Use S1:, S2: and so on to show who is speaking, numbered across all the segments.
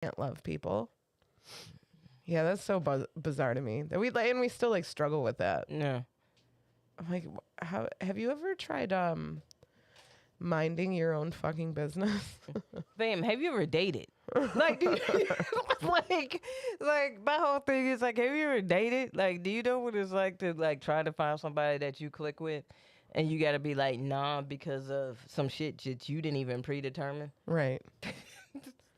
S1: can't love people. Yeah, that's so bizarre to me that we still like struggle with that.
S2: Yeah.
S1: I'm like, how have you ever tried minding your own fucking business?
S2: Fam, have you ever dated? Like, do you, like, my whole thing is like, have you ever dated? Like, do you know what it's like to like try to find somebody that you click with, and you gotta be like, nah, because of some shit that you didn't even predetermine.
S1: Right.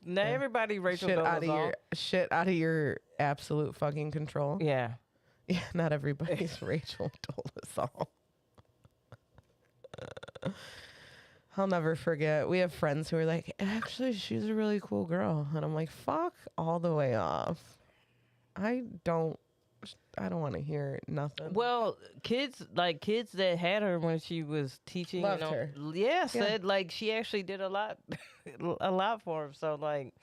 S2: Not everybody Rachel
S1: Shit out of
S2: Dolezal.
S1: your shit out of your absolute fucking control.
S2: Yeah.
S1: Yeah, not everybody's Rachel Dolezal. I'll never forget. We have friends who are like, actually, she's a really cool girl, and I'm like, fuck all the way off. I don't want to hear nothing.
S2: Well, kids that had her when she was teaching,
S1: Loved her.
S2: Yeah, said like she actually did a lot, a lot for him. So like,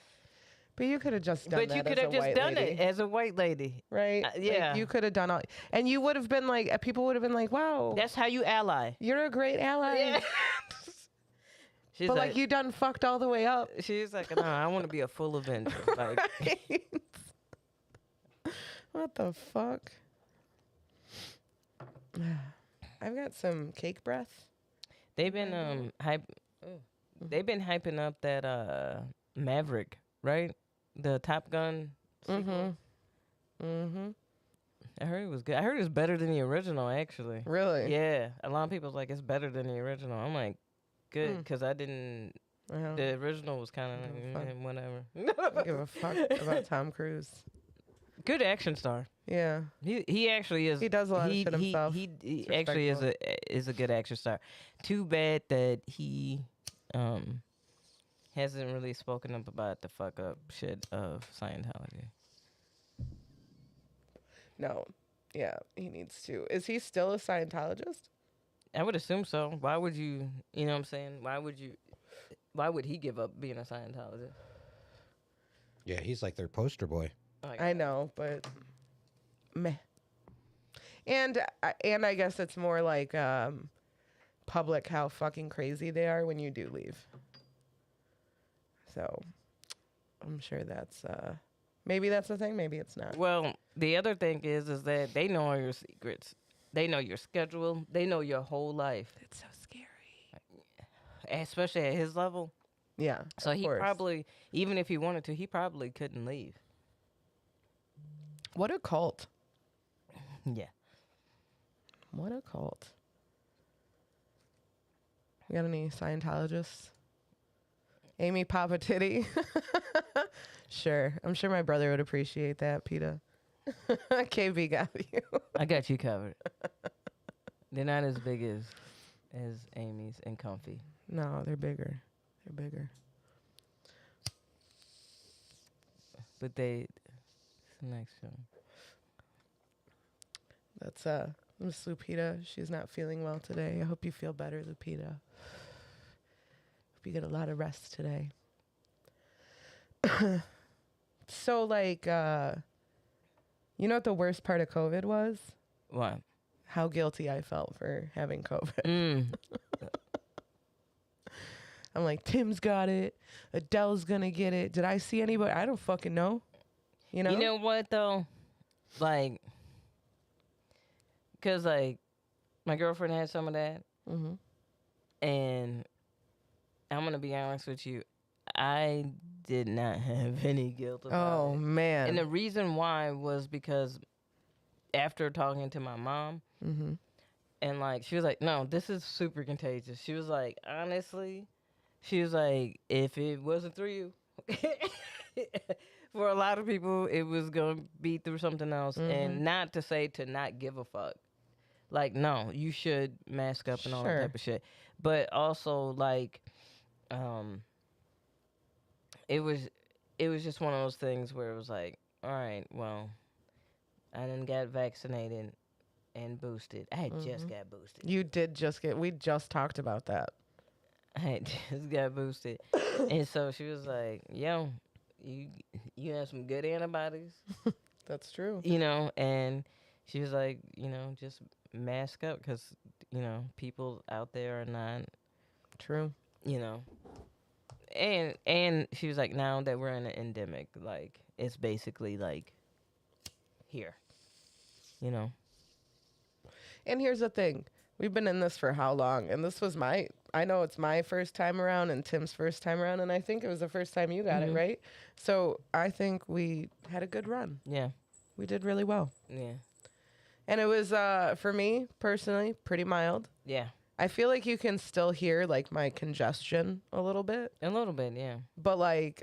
S1: But you could have just done that.
S2: but you could have just done it as a white lady,
S1: right?
S2: Yeah,
S1: like, you could have done all, and you would have been like, people would have been like, wow,
S2: that's how you ally.
S1: you're a great ally.
S2: Yeah. She's
S1: but like you done fucked all the way up.
S2: She's like, no, I want to be a full Avenger. Like,
S1: Right? What the fuck? I've got some cake breath.
S2: they've been they've been hyping up that Maverick, right? The Top Gun sequel. I heard it was good. I heard it's better than the original, actually.
S1: Really?
S2: Yeah, a lot of people's like it's better than the original. I'm like, good, because I didn't. The original was kind of whatever.
S1: I don't give a fuck about Tom Cruise.
S2: Good action star.
S1: Yeah.
S2: He actually is.
S1: He does a lot of shit himself.
S2: He actually is a good action star. Too bad that he hasn't really spoken up about the fuck up shit of Scientology.
S1: No. Yeah, he needs to. Is he still a Scientologist?
S2: I would assume so. Why would you? You know what I'm saying? Why would he give up being a Scientologist?
S3: Yeah, he's like their poster boy.
S1: I know, but meh. And I guess it's more like public how fucking crazy they are when you do leave. So I'm sure that's maybe that's the thing, maybe it's not.
S2: Well, the other thing is that they know all your secrets. They know your schedule. They know your whole life.
S1: It's so scary.
S2: Especially at his level.
S1: Yeah.
S2: So he probably, even if he wanted to, he probably couldn't leave.
S1: What a cult.
S2: Yeah.
S1: What a cult. We got any Scientologists? Aimee Papa Titty? Sure. I'm sure my brother would appreciate that, PETA. KB got you.
S2: I got you covered. They're not as big as Aimee's and comfy.
S1: No, they're bigger. They're bigger.
S2: But it's the next show.
S1: That's Miss Lupita. She's not feeling well today. I hope you feel better, Lupita. Hope you get a lot of rest today. So, like, you know what the worst part of COVID was?
S2: What?
S1: How guilty I felt for having COVID. I'm like, Tim's got it. Adele's gonna get it. Did I see anybody? I don't fucking know. You know?
S2: You know what, though? Like, because, like, my girlfriend had some of that.
S1: Mm-hmm.
S2: And I'm going to be honest with you. I did not have any guilt about it.
S1: Oh, man.
S2: And the reason why was because after talking to my mom, and, like, she was like, no, this is super contagious. She was like, honestly, she was like, if it wasn't through you, for a lot of people, it was going to be through something else. And not to say to not give a fuck. Like, no, you should mask up and all that type of shit. But also, like, it was just one of those things where it was like, all right, well, I done got vaccinated and boosted. I had just got boosted.
S1: You did just get, we just talked about that.
S2: I had just got boosted. And so she was like, yo, you have some good antibodies.
S1: That's true.
S2: You know, and she was like, you know, just mask up because, you know, people out there are not.
S1: True.
S2: You know, and she was like, now that we're in an endemic, like it's basically like here, you know.
S1: And here's the thing. We've been in this for how long? And this was I know it's my first time around and Tim's first time around. And I think it was the first time you got it, right? So I think we had a good run.
S2: Yeah.
S1: We did really well.
S2: Yeah.
S1: And it was, for me personally, pretty mild.
S2: Yeah.
S1: I feel like you can still hear like my congestion a little bit.
S2: A little bit, yeah.
S1: But like,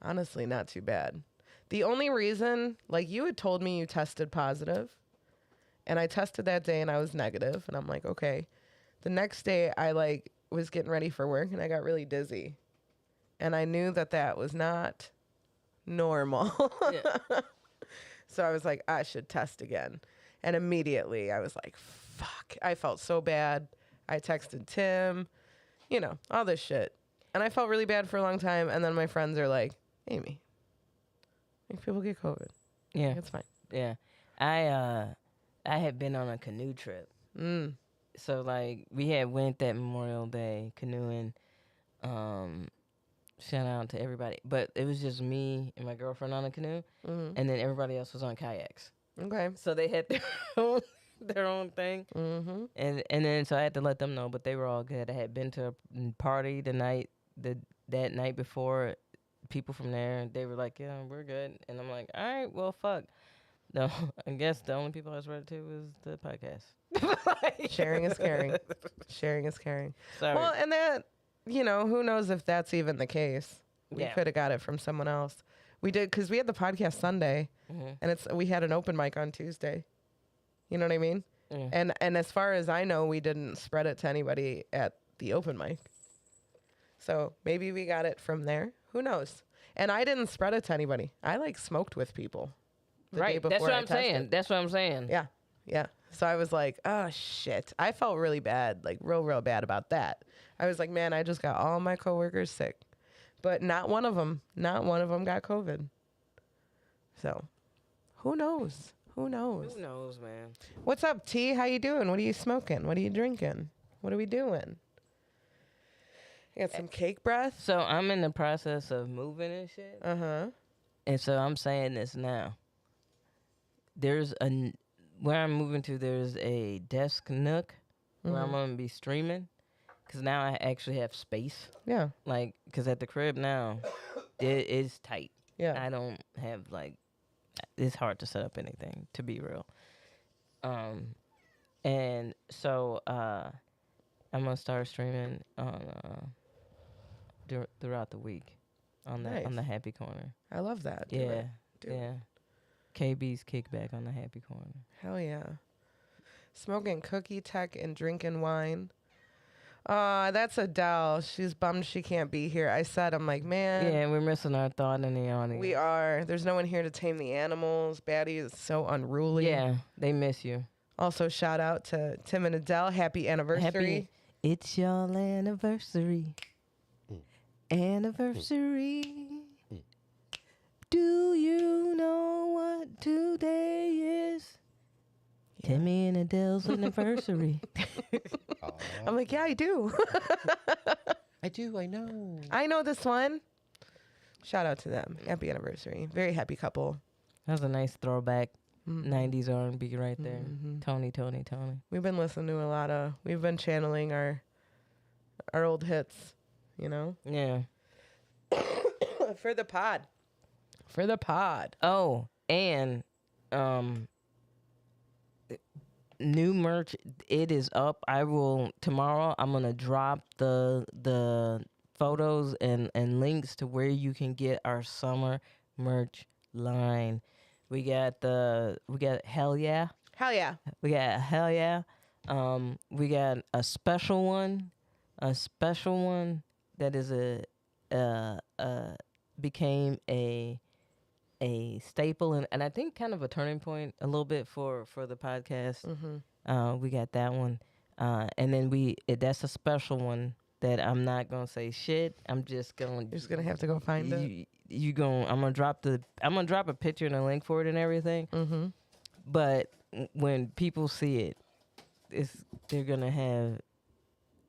S1: honestly, not too bad. The only reason, like you had told me you tested positive. And I tested that day and I was negative, and I'm like, okay. The next day I like was getting ready for work and I got really dizzy. And I knew that that was not normal.
S2: Yeah.
S1: So I was like, I should test again. And immediately I was like, fuck. I felt so bad. I texted Tim, you know, all this shit. And I felt really bad for a long time. And then my friends are like, Aimee, if people get COVID,
S2: Yeah.
S1: it's fine.
S2: Yeah. I had been on a canoe trip. So like we had went that Memorial Day canoeing. Shout out to everybody. But it was just me and my girlfriend on a canoe, and then everybody else was on kayaks.
S1: Okay.
S2: So they had their own thing. And then so I had to let them know, but they were all good. I had been to a party that night before. People from there, they were like, yeah, we're good. And I'm like, all right, well, fuck. No, I guess the only people I was ready to was the podcast.
S1: Sharing is caring. Sharing is caring.
S2: Sorry.
S1: Well, and that, you know, who knows if that's even the case. We
S2: Yeah.
S1: could have got it from someone else. We did, because we had the podcast Sunday, and we had an open mic on Tuesday. You know what I mean?
S2: Yeah.
S1: And as far as I know, we didn't spread it to anybody at the open mic. So maybe we got it from there. Who knows? And I didn't spread it to anybody. I like smoked with people. The day
S2: Right. That's
S1: before
S2: what
S1: I
S2: I'm saying.
S1: tested.
S2: That's what I'm saying.
S1: Yeah. Yeah. So I was like, oh, shit. I felt really bad, like real bad about that. I was like, man, I just got all my coworkers sick. But not one of them got COVID. So who knows? Who knows?
S2: Who knows, man?
S1: What's up, T? How you doing? What are you smoking? What are you drinking? What are we doing? I got some cake breath.
S2: So I'm in the process of moving and shit.
S1: Uh-huh.
S2: And so I'm saying this now. Where I'm moving to, there's a desk nook where I'm going to be streaming. Because now I actually have space.
S1: Yeah.
S2: Like, because at the crib now, it is tight.
S1: Yeah.
S2: I don't have, like, it's hard to set up anything, to be real. And so I'm going to start streaming on throughout the week on the Happy Corner.
S1: I love that. Do
S2: Yeah.
S1: it. Do it.
S2: Yeah. KB's kickback on the Happy Corner.
S1: Hell yeah. Smoking cookie tech and drinking wine. That's Adele. She's bummed she can't be here. I'm like, man.
S2: Yeah, we're missing our thought in the audience.
S1: We are. There's no one here to tame the animals. Batty is so unruly.
S2: Yeah, they miss you.
S1: Also, shout out to Tim and Adele. Happy anniversary.
S2: It's your anniversary. Anniversary. Do you know what today is? Timmy and Adele's anniversary.
S1: I'm like, yeah, I do.
S3: I do. I know.
S1: I know this one. Shout out to them. Happy anniversary. Very happy couple.
S2: That was a nice throwback 90s R&B right there. Tony.
S1: We've been listening to we've been channeling our old hits, you know?
S2: Yeah.
S1: For the pod.
S2: Oh, and new merch, it is up. Tomorrow I'm gonna drop the photos and links to where you can get our summer merch line. We got Hell Yeah.
S1: Hell yeah.
S2: We got Hell Yeah. We got a special one that is became a staple and I think kind of a turning point a little bit for the podcast. We got that one, and then that's a special one that I'm not gonna say shit. I'm just gonna.
S1: You're just gonna have to go find it.
S2: I'm gonna drop a picture and a link for it and everything. But when people see it, they're gonna have,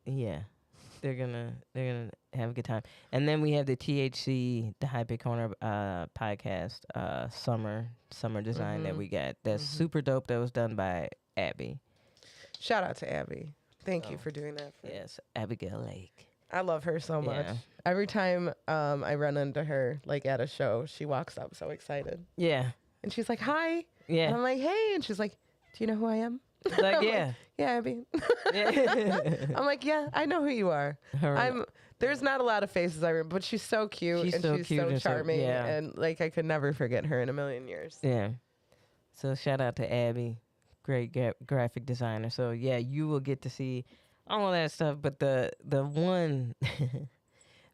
S2: yeah. they're gonna have a good time. And then we have the THC, the High Big Corner podcast, summer design that we got. That's super dope. That was done by Abby.
S1: Shout out to Abby. Thank you for doing that.
S2: Yes, Abigail Lake.
S1: I love her so much.
S2: Yeah.
S1: Every time I run into her, like at a show, she walks up so excited.
S2: Yeah.
S1: And she's like, hi.
S2: Yeah.
S1: And I'm like, hey. And she's like, do you know who I am?
S2: Like, yeah.
S1: Yeah, Abby.
S2: Yeah.
S1: I'm like, yeah, I know who you are. There's not a lot of faces I remember, but she's so cute.
S2: She's
S1: and
S2: so
S1: she's
S2: cute
S1: so
S2: and so-
S1: charming.
S2: yeah.
S1: And like, I could never forget her in a million years.
S2: Yeah. So shout out to Abby, great graphic designer. So yeah, you will get to see all of that stuff. But the one,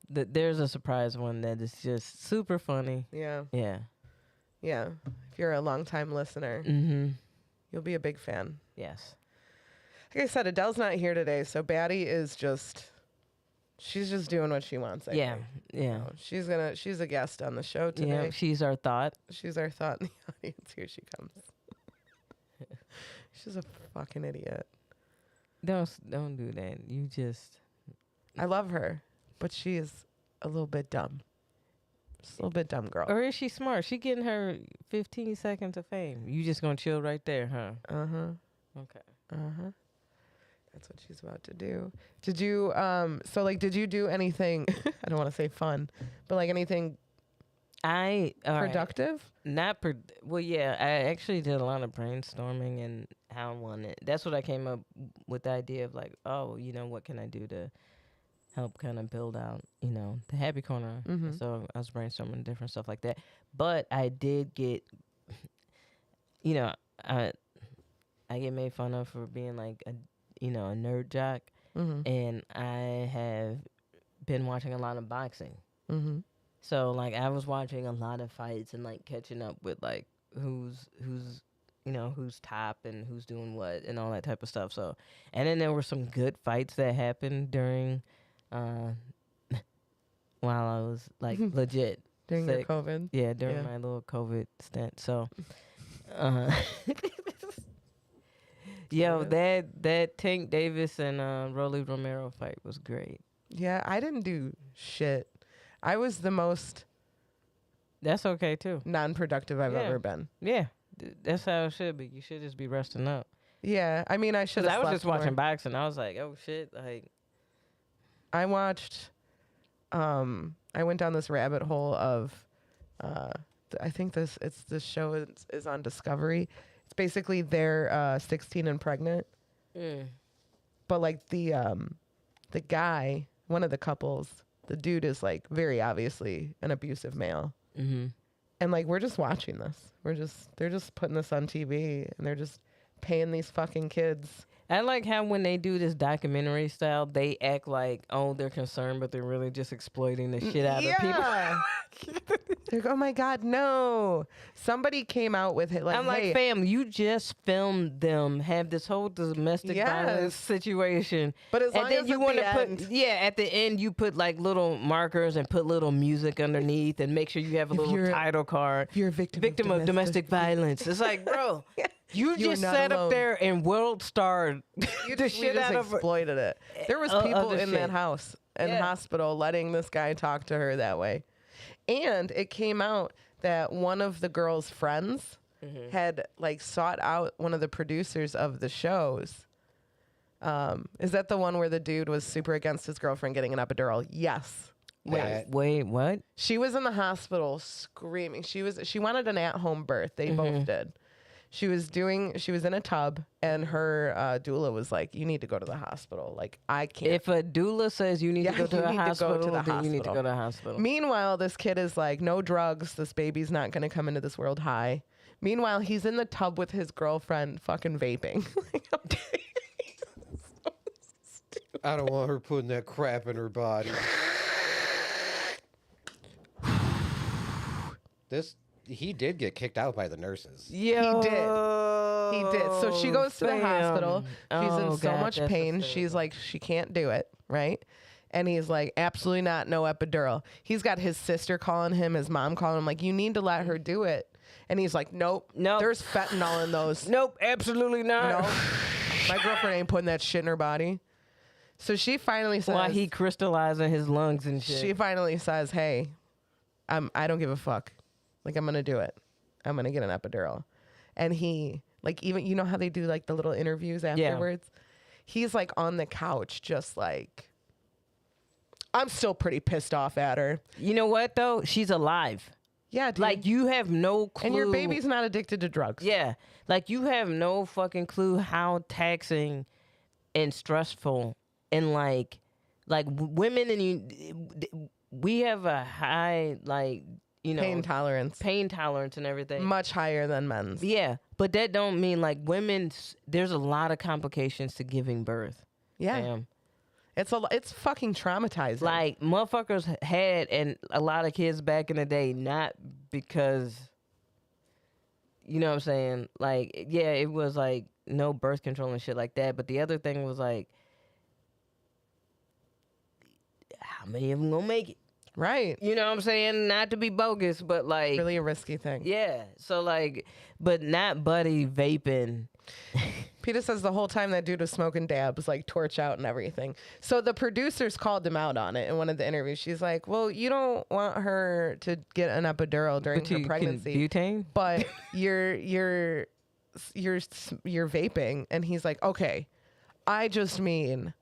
S2: there's a surprise one that is just super funny.
S1: Yeah.
S2: Yeah.
S1: Yeah. If you're a longtime listener,
S2: Mm-hmm.
S1: you'll be a big fan.
S2: Yes.
S1: Like I said, Adele's not here today, so Batty is she's just doing what she wants. I
S2: Yeah.
S1: think.
S2: Yeah.
S1: She's a guest on the show today.
S2: Yeah. She's our thought.
S1: She's our thought in the audience. Here she comes. She's a fucking idiot.
S2: Don't do that. You just.
S1: I love her, but she is a little bit dumb. Just a little bit dumb girl.
S2: Or is she smart? She getting her 15 seconds of fame. You just gonna chill right there, huh?
S1: Uh-huh.
S2: Okay.
S1: Uh-huh. That's what she's about to do. Did you did you do anything I don't want to say fun, but like anything productive?
S2: Well, yeah, I actually did a lot of brainstorming and how I wanted. That's what I came up with, the idea of like, oh, what can I do to help kind of build out, the happy corner.
S1: Mhm.
S2: So I was brainstorming different stuff like that. But I did get, I get made fun of for being like a nerd jock, and I have been watching a lot of boxing.
S1: Mm-hmm.
S2: So like I was watching a lot of fights and like catching up with like who's top and who's doing what and all that type of stuff. So and then there were some good fights that happened during while I was like legit
S1: During
S2: sick.
S1: your COVID.
S2: Yeah, during
S1: Yeah.
S2: my little COVID stint. So yo, that Tank Davis and Rolly Romero fight was great.
S1: Yeah, I didn't do shit. I was the most
S2: That's okay too.
S1: non-productive I've
S2: Yeah.
S1: ever been.
S2: Yeah, that's how it should be. You should just be resting up.
S1: Yeah, I mean, I should
S2: 'Cause
S1: have
S2: I was
S1: slept
S2: just watching
S1: more.
S2: boxing. I was like, oh shit, like
S1: I watched I went down this rabbit hole of I think this show is on Discovery. It's basically they're 16 and pregnant, but like the guy, one of the couples, the dude is like very obviously an abusive male.
S2: mm-hmm.
S1: And like we're just watching this. They're just putting this on TV and they're just paying these fucking kids.
S2: I like how when they do this documentary style, they act like, oh, they're concerned, but they're really just exploiting the shit out of people.
S1: They're like, oh my God, no. Somebody came out with it like,
S2: I'm like,
S1: hey,
S2: fam, you just filmed them have this whole domestic violence
S1: Yes.
S2: situation.
S1: but as long
S2: And then
S1: as
S2: you
S1: at
S2: want
S1: the
S2: to put,
S1: end,
S2: at the end, you put like little markers and put little music underneath and make sure you have a
S1: If
S2: little
S1: you're-
S2: title card.
S1: if you're a victim
S2: of domestic violence. It's like, bro, you
S1: You are
S2: just
S1: not
S2: sat
S1: alone.
S2: up there and world starred
S1: you
S2: the
S1: we
S2: shit
S1: just
S2: out of
S1: exploited it. There was people
S2: other
S1: in
S2: shit.
S1: that house and
S2: Yeah.
S1: hospital letting this guy talk to her that way. And it came out that one of the girl's friends had like sought out one of the producers of the shows. Is that the one where the dude was super against his girlfriend getting an epidural? Yes.
S2: Wait, what?
S1: She was in the hospital screaming. She wanted an at-home birth. They both did. She was in a tub and her doula was like, you need to go to the hospital. Like, I can't.
S2: If a doula says you need
S1: Yeah,
S2: to go to
S1: you
S2: the
S1: need to go
S2: hospital,
S1: to the
S2: then you need to
S1: hospital.
S2: go to the hospital.
S1: Meanwhile, this kid is like, no drugs. This baby's not going to come into this world high. Meanwhile, he's in the tub with his girlfriend fucking vaping. Like, okay.
S3: I don't want her putting that crap in her body. He did get kicked out by the nurses.
S2: Yo,
S1: He did. So she goes to the hospital. She's in so much pain.
S2: She's
S1: She's like, she can't do it, right? And he's like, absolutely not, no epidural. He's got his sister calling him, his mom calling him, like, you need to let her do it. And he's like, nope. There's fentanyl in those.
S2: Nope, absolutely not.
S1: No. My girlfriend ain't putting that shit in her body. So she finally says,
S2: While he crystallizing his lungs and shit.
S1: she finally says, hey, I don't give a fuck. Like, I'm going to do it. I'm going to get an epidural. And he, like, even, you know how they do, like, the little interviews afterwards? He's, like, on the couch just, like, I'm still pretty pissed off at her.
S2: You know what, though? She's alive.
S1: Yeah, dude.
S2: Like, you have no clue.
S1: And your baby's not addicted to drugs.
S2: Yeah. Like, you have no fucking clue how taxing and stressful and, like women and you, we have a high, like, you know.
S1: Pain tolerance.
S2: And everything.
S1: Much higher than men's.
S2: Yeah. But that don't mean, like, women's, there's a lot of complications to giving birth.
S1: Yeah.
S2: Fam.
S1: It's fucking traumatizing.
S2: Like, motherfuckers had and a lot of kids back in the day, not because, you know what I'm saying? Like, yeah, it was like no birth control and shit like that. But the other thing was like, how many of them gonna make it?
S1: Right.
S2: You know what I'm saying? Not to be bogus, but like,
S1: Really a risky thing.
S2: yeah. So like, but not buddy vaping.
S1: Peter says the whole time that dude was smoking dabs, like torch out and everything. So the producers called him out on it in one of the interviews. She's like, well, you don't want her to get an epidural during
S2: But
S1: her
S2: you
S1: pregnancy,
S2: can butane?
S1: but you're vaping. And he's like, okay, I just mean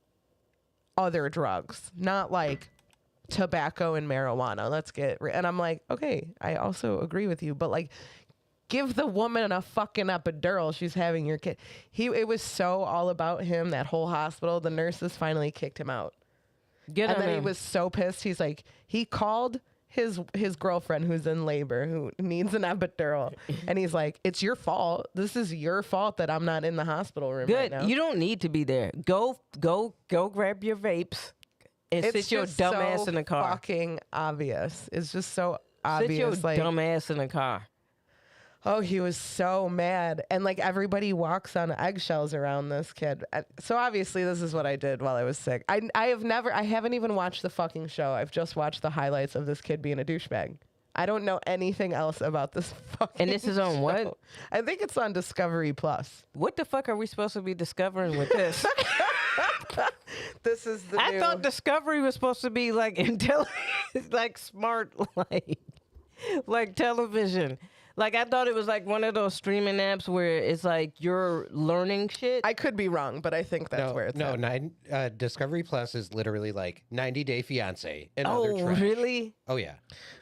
S1: other drugs, not like tobacco and marijuana. Let's get and I'm like, okay, I also agree with you, but like, give the woman a fucking epidural. She's having your kid. It was so all about him, that whole hospital. The nurses finally kicked him out.
S2: Get
S1: And
S2: on
S1: then he
S2: him.
S1: was so pissed. He's like, he called his girlfriend who's in labor, who needs an epidural. And he's like, it's your fault. This is your fault that I'm not in the hospital room right
S2: Good.
S1: now.
S2: You don't need to be there. Go grab your vapes and
S1: It's
S2: sit your
S1: just
S2: dumb
S1: so
S2: ass in the car.
S1: fucking obvious. It's just so
S2: Sit
S1: obvious.
S2: your
S1: like,
S2: dumb ass in the car.
S1: oh, he was so mad. And like everybody walks on eggshells around this kid. So obviously this is what I did while I was sick. I haven't even watched the fucking show. I've just watched the highlights of this kid being a douchebag. I don't know anything else about this fucking
S2: And this is on
S1: show.
S2: what?
S1: I think it's on Discovery Plus.
S2: What the fuck are we supposed to be discovering with this?
S1: This is the
S2: I
S1: new...
S2: thought Discovery was supposed to be like intelligent, like smart, like television. Like, I thought it was like one of those streaming apps where it's like you're learning shit.
S1: I could be wrong, but I think that's where it's at.
S3: Discovery Plus is literally like 90 Day Fiance and other
S2: Oh,
S3: trash.
S2: really?
S3: Oh yeah.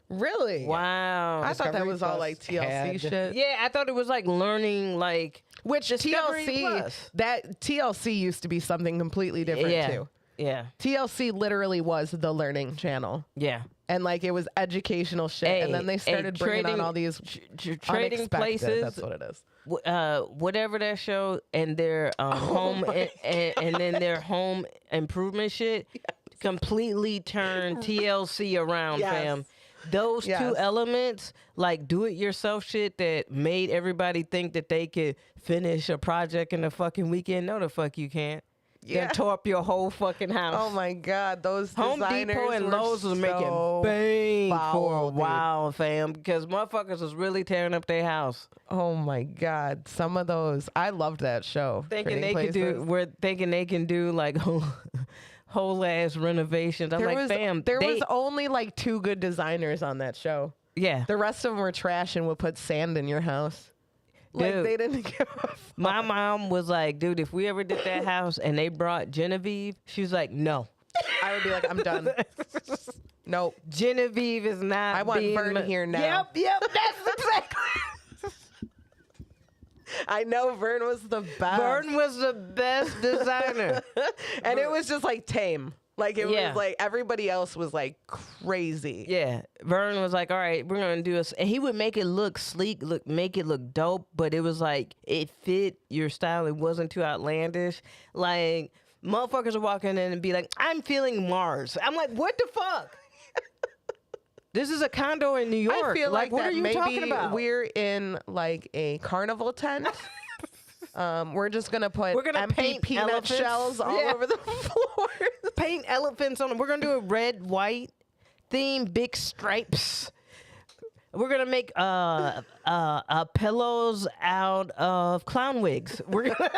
S1: Really?
S2: Wow.
S1: I thought that
S3: Discovery
S1: was all
S3: Plus
S1: like TLC
S3: had-
S1: shit.
S2: Yeah, I thought it was like learning, like,
S1: Which
S2: Discovery
S1: TLC,
S2: Plus.
S1: that TLC used to be something completely different
S2: yeah.
S1: too.
S2: Yeah.
S1: TLC literally was the learning channel.
S2: Yeah.
S1: And like it was educational shit.
S2: Hey,
S1: and then they started bringing on
S2: trading-
S1: all these
S2: Trading
S1: unexpected.
S2: places.
S1: That's what it is.
S2: Whatever that show and their home and then their home improvement shit completely turned TLC around,
S1: Yes.
S2: fam. Those
S1: Yes.
S2: two elements, like do it yourself shit that made everybody think that they could finish a project in a fucking weekend. No, the fuck you can't.
S1: Yeah.
S2: Then tore up your whole fucking house.
S1: Oh my God, those
S2: Home
S1: designers
S2: Depot and
S1: were
S2: Lowe's was
S1: so
S2: making bang for a
S1: foul, dude.
S2: while, fam, because motherfuckers was really tearing up their house.
S1: Oh my God, some of those. I loved that show.
S2: Thinking
S1: Trading
S2: they could do,
S1: Places.
S2: we're thinking they can do like whole ass renovations. I'm like, fam,
S1: there
S2: they,
S1: was only like 2 good designers on that show.
S2: yeah.
S1: The rest of them were trash and would put sand in your house. Like
S2: Dude.
S1: they didn't give a fuck.
S2: My mom was like, dude, if we ever did that house and they brought Genevieve, she was like, no.
S1: I would be like, I'm done. Nope.
S2: Genevieve is not.
S1: I want
S2: being
S1: Vern here now.
S2: Yep, that's exactly.
S1: I know Vern was the best.
S2: Vern was the best designer.
S1: And it was just like tame. Like it
S2: Yeah.
S1: was like everybody else was like crazy.
S2: Yeah, Vern was like, all right, we're gonna do this, and he would make it look sleek, make it look dope, but it was like it fit your style. It wasn't too outlandish. Like motherfuckers are walking in and be like, I'm feeling Mars. I'm like, what the fuck? This is a condo in New York.
S1: I feel like
S2: what
S1: that
S2: are you
S1: maybe
S2: talking about?
S1: we're in like a carnival tent. We're just gonna put
S2: We're gonna
S1: empty
S2: paint
S1: peanut
S2: elephants.
S1: shells all
S2: Yeah.
S1: over the floor.
S2: Paint elephants on them. We're gonna do a red, white theme, big stripes. We're gonna make pillows out of clown wigs. We're gonna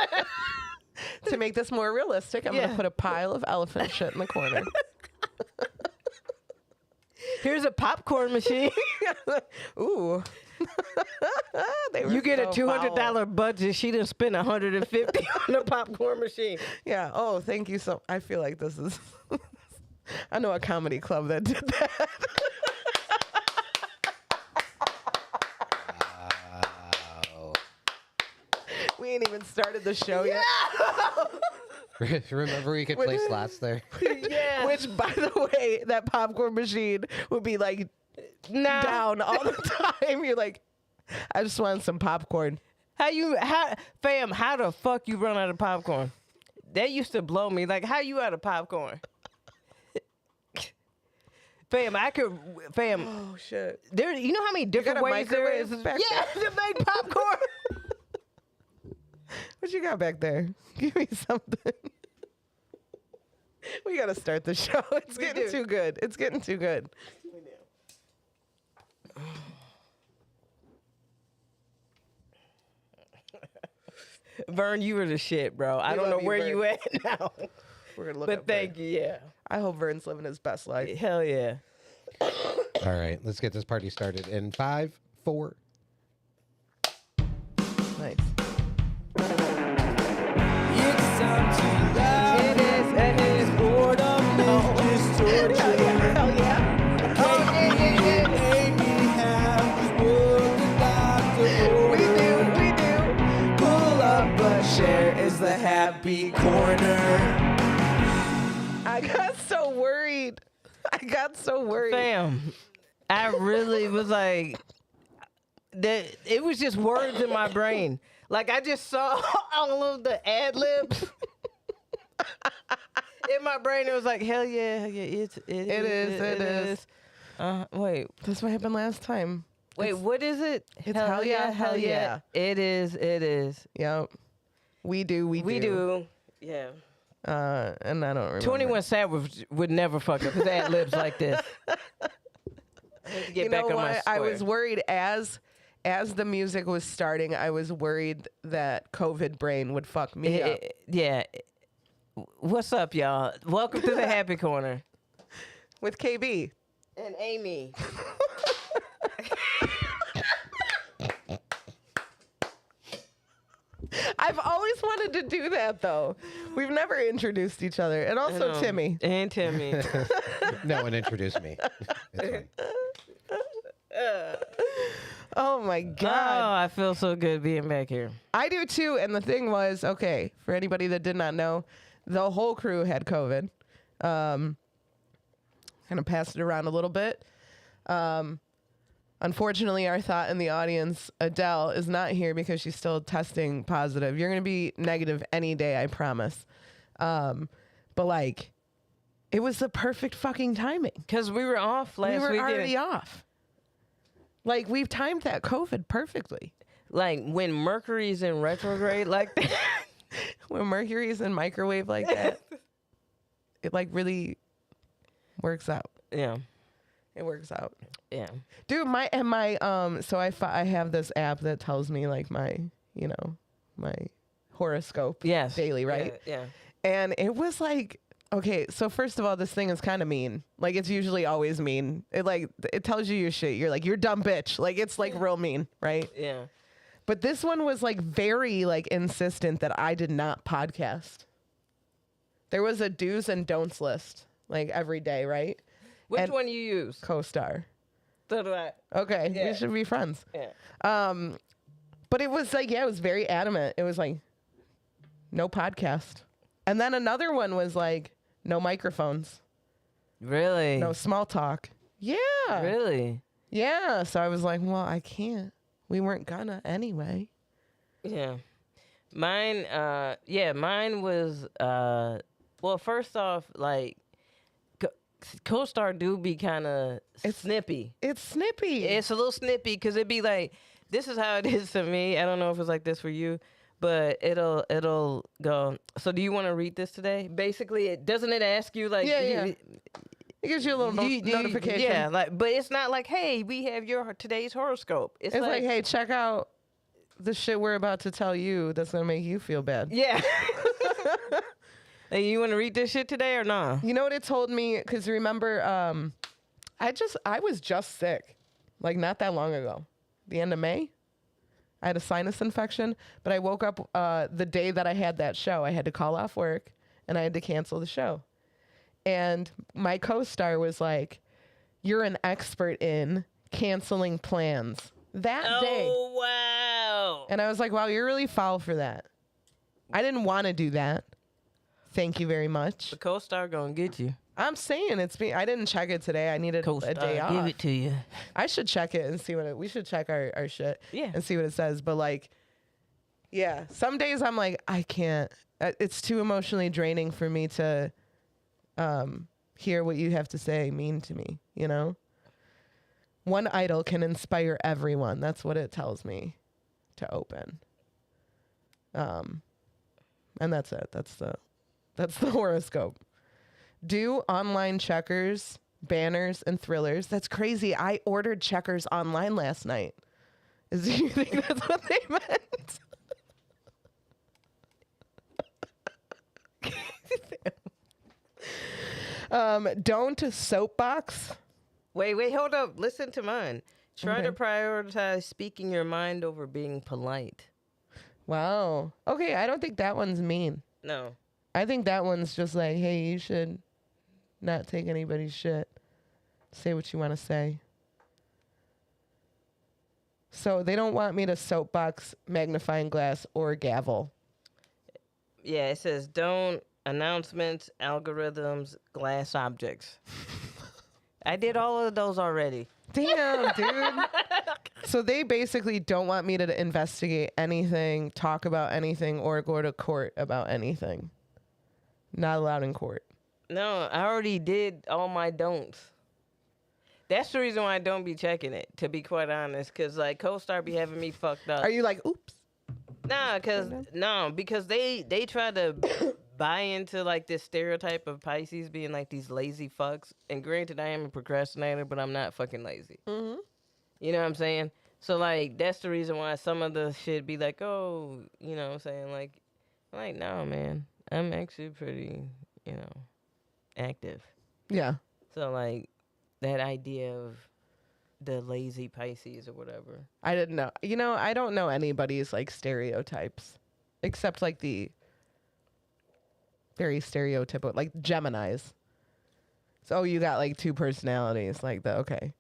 S1: To make this more realistic, I'm
S2: Yeah.
S1: gonna put a pile of elephant shit in the corner.
S2: Here's a popcorn machine.
S1: Ooh. They were
S2: You get a
S1: so foul.
S2: $200 budget. She done spent $150 on a popcorn machine.
S1: Yeah. Oh, thank you so. I feel like this is. I know a comedy club that did that.
S3: Wow.
S1: We ain't even started the show yet.
S3: Remember we could play slots there?
S2: Yeah.
S1: Which, by the way, that popcorn machine would be like down all the time. You're like, I just want some popcorn.
S2: How the fuck you run out of popcorn? That used to blow me. Like, how you out of popcorn? Fam,
S1: Oh shit!
S2: there. You know how many different
S1: got a
S2: ways there is?
S1: microwave back
S2: Yeah, to make popcorn.
S1: What you got back there? Give me something. We gotta start the show. It's getting too good. It's getting too good.
S2: Vern, you were the shit, bro. I don't know
S1: love you,
S2: where
S1: Vern.
S2: you at now.
S1: We're gonna look
S2: But
S1: up
S2: thank
S1: Vern.
S2: you, yeah.
S1: I hope Vern's living his best life.
S2: Hell yeah.
S3: All right, let's get this party started in 5, 4.
S1: Nice.
S2: It is boredom. No.
S1: Hell yeah! Hell yeah! We do.
S2: Pull up a chair is the happy corner.
S1: I got so worried.
S2: Fam, I really was like, that. It was just words in my brain. Like I just saw all of the ad libs in my brain. It was like, hell yeah, hell yeah, it is. Wait,
S1: That's what happened last time.
S2: what is it?
S1: It's hell yeah, hell yeah.
S2: It is.
S1: Yep. We do.
S2: Yeah.
S1: And I don't remember.
S2: 21 Savage would never fuck up his ad libs like this. I need to get
S1: You
S2: back
S1: know
S2: on my
S1: what?
S2: square.
S1: I was worried as the music was starting. I was worried that COVID brain would fuck me up.
S2: Yeah. What's up, y'all? Welcome to the Happy Corner.
S1: With KB.
S2: And Aimee.
S1: I've always wanted to do that though. We've never introduced each other. And also Timmy.
S2: And Timmy.
S3: No one introduced me. It's fine.
S1: Oh my
S2: Oh,
S1: God.
S2: I feel so good being back here.
S1: I do too. And the thing was, okay, for anybody that did not know, the whole crew had COVID. Kind of passed it around a little bit. Unfortunately, our thought in the audience, Adele, is not here because she's still testing positive. You're going to be negative any day, I promise. But like, it was the perfect fucking timing.
S2: Because we were off last
S1: We were
S2: weekend.
S1: already off. Like, we've timed that COVID perfectly.
S2: Like when Mercury's in retrograde like that.
S1: When Mercury's in microwave like that, it like really works out.
S2: Yeah.
S1: It works out.
S2: Yeah.
S1: Dude, so I have this app that tells me like my horoscope
S2: Yes.
S1: daily, right?
S2: Yeah.
S1: And it was like, okay, so first of all, this thing is kind of mean. Like it's usually always mean. It tells you your shit. You're like, you're dumb bitch. Like it's like real mean, right?
S2: Yeah.
S1: But this one was like very like insistent that I did not podcast. There was a do's and don'ts list like every day, right?
S2: Which
S1: And-
S2: one you use?
S1: Co-star.
S2: So do I.
S1: Okay,
S2: Yeah.
S1: we should be friends.
S2: Yeah.
S1: But it was like, yeah, it was very adamant. It was like, no podcast. And then another one was like, no microphones,
S2: Really?
S1: no small talk. Yeah.
S2: Really?
S1: Yeah. So I was like, well, I can't. We weren't gonna anyway.
S2: Yeah. Mine was, well, first off, like, co-star do be kind of snippy.
S1: It's snippy.
S2: It's a little snippy because it'd be like, this is how it is to me. I don't know if it's like this for you, but it'll go, so do you want to read this today? Basically, doesn't it ask you like,
S1: Yeah. It gives you a little notification.
S2: Yeah, like, but it's not like, hey, we have your today's horoscope.
S1: It's like, hey, check out the shit we're about to tell you that's gonna make you feel bad.
S2: yeah. Hey, you want to read this shit today or not?
S1: You know what it told me? Because remember, I was just sick, like not that long ago, the end of May. I had a sinus infection, but I woke up the day that I had that show. I had to call off work and I had to cancel the show. And my co-star was like, "You're an expert in canceling plans." That day.
S2: Oh, wow.
S1: And I was like, "Wow, you're really foul for that." I didn't want to do that. Thank you very much.
S2: The co-star gonna get you.
S1: I'm saying it's me. I didn't check it today. I needed
S2: Co-star,
S1: a day off.
S2: give it to you.
S1: I should check it and see what we should check our shit.
S2: Yeah.
S1: And see what it says. But like, yeah, some days I'm like, I can't. It's too emotionally draining for me to hear what you have to say mean to me, you know? One idol can inspire everyone. That's what it tells me to open. And that's it. That's the horoscope. Do online checkers, banners, and thrillers. That's crazy. I ordered checkers online last night. Do you think that's what they meant? Don't soapbox.
S2: Wait, hold up. Listen to mine. Try to
S1: Okay.
S2: prioritize speaking your mind over being polite.
S1: Wow. Okay, I don't think that one's mean.
S2: No.
S1: I think that one's just like, hey, you should not take anybody's shit. Say what you want to say. So they don't want me to soapbox, magnifying glass, or gavel.
S2: Yeah, it says don't announcements, algorithms, glass objects. I did all of those already.
S1: Damn, dude. So they basically don't want me to investigate anything, talk about anything, or go to court about anything. Not allowed in court.
S2: No, I already did all my don'ts. That's the reason why I don't be checking it, to be quite honest, because like co-star be having me fucked up.
S1: Are you like, oops?
S2: Because they try to buy into like this stereotype of Pisces being like these lazy fucks. And granted, I am a procrastinator, but I'm not fucking lazy.
S1: Mm-hmm.
S2: You know what I'm saying? So like that's the reason why some of the shit be like, oh, you know what I'm saying? Like, no, man, I'm actually pretty, active.
S1: Yeah.
S2: So like that idea of the lazy Pisces or whatever.
S1: I didn't know. You know, I don't know anybody's like stereotypes except like the very stereotypical, like Geminis. So you got like two personalities, like the okay.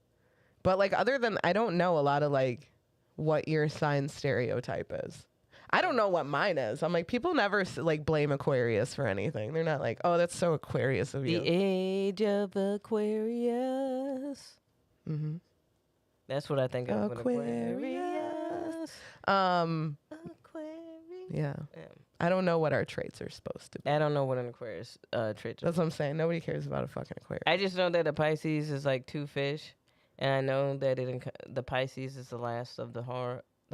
S1: But like other than, I don't know a lot of like what your sign stereotype is. I don't know what mine is. I'm like, people never like blame Aquarius for anything. They're not like, oh, that's so Aquarius of
S2: The
S1: you.
S2: age of Aquarius.
S1: Mm-hmm.
S2: That's what I think of. When
S1: Aquarius.
S2: Aquarius.
S1: Yeah.
S2: Yeah.
S1: I don't know what our traits are supposed to be.
S2: I don't know what an Aquarius trait is.
S1: That's what I'm saying. Nobody cares about a fucking Aquarius.
S2: I just know that a Pisces is like two fish, and I know that the Pisces is the last of the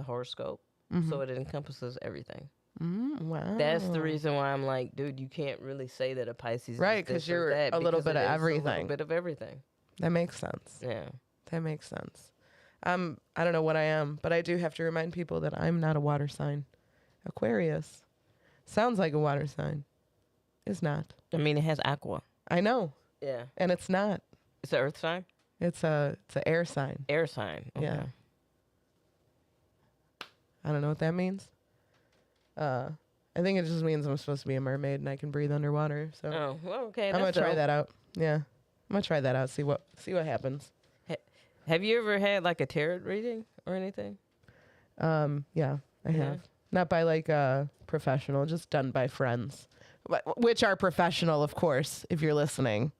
S2: horoscope, so it encompasses everything.
S1: Wow.
S2: That's the reason why I'm like, dude, you can't really say that a Pisces is
S1: Right,
S2: this
S1: 'cause
S2: or
S1: you're
S2: that,
S1: a little
S2: because
S1: bit of
S2: it is
S1: everything.
S2: A little bit of everything.
S1: That makes sense.
S2: Yeah.
S1: That makes sense. I don't know what I am, but I do have to remind people that I'm not a water sign. Aquarius sounds like a water sign. It's not.
S2: I mean, it has aqua.
S1: I know,
S2: Yeah.
S1: and it's not.
S2: It's an earth sign?
S1: It's an air sign.
S2: Air sign. Okay.
S1: Yeah. I don't know what that means. I think it just means I'm supposed to be a mermaid and I can breathe underwater. So
S2: Oh, well, okay.
S1: I'm gonna
S2: that's
S1: try
S2: dope.
S1: that out. Yeah, I'm gonna try that out. See what happens.
S2: Have you ever had like a tarot reading or anything?
S1: Yeah, I have. Not by like a professional, just done by friends, which are professional, of course. If you're listening,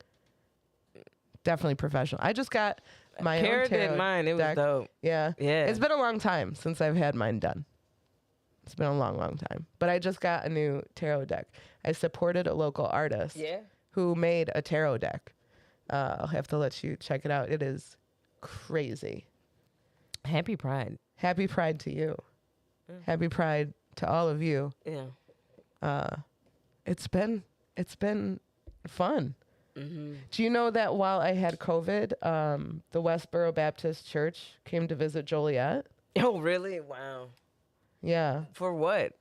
S1: definitely professional. I just got my
S2: Kara
S1: own tarot
S2: did mine. It was
S1: deck.
S2: dope.
S1: Yeah,
S2: Yeah.
S1: It's been a long time since I've had mine done. It's been a long, long time. But I just got a new tarot deck. I supported a local artist
S2: Yeah.
S1: who made a tarot deck. I'll have to let you check it out. It is crazy.
S2: Happy Pride.
S1: Happy Pride to you. Happy Pride to all of you.
S2: Yeah.
S1: It's been fun.
S2: Mm-hmm.
S1: Do you know that while I had COVID, the Westboro Baptist Church came to visit Joliet?
S2: Oh, really? Wow.
S1: Yeah.
S2: For what?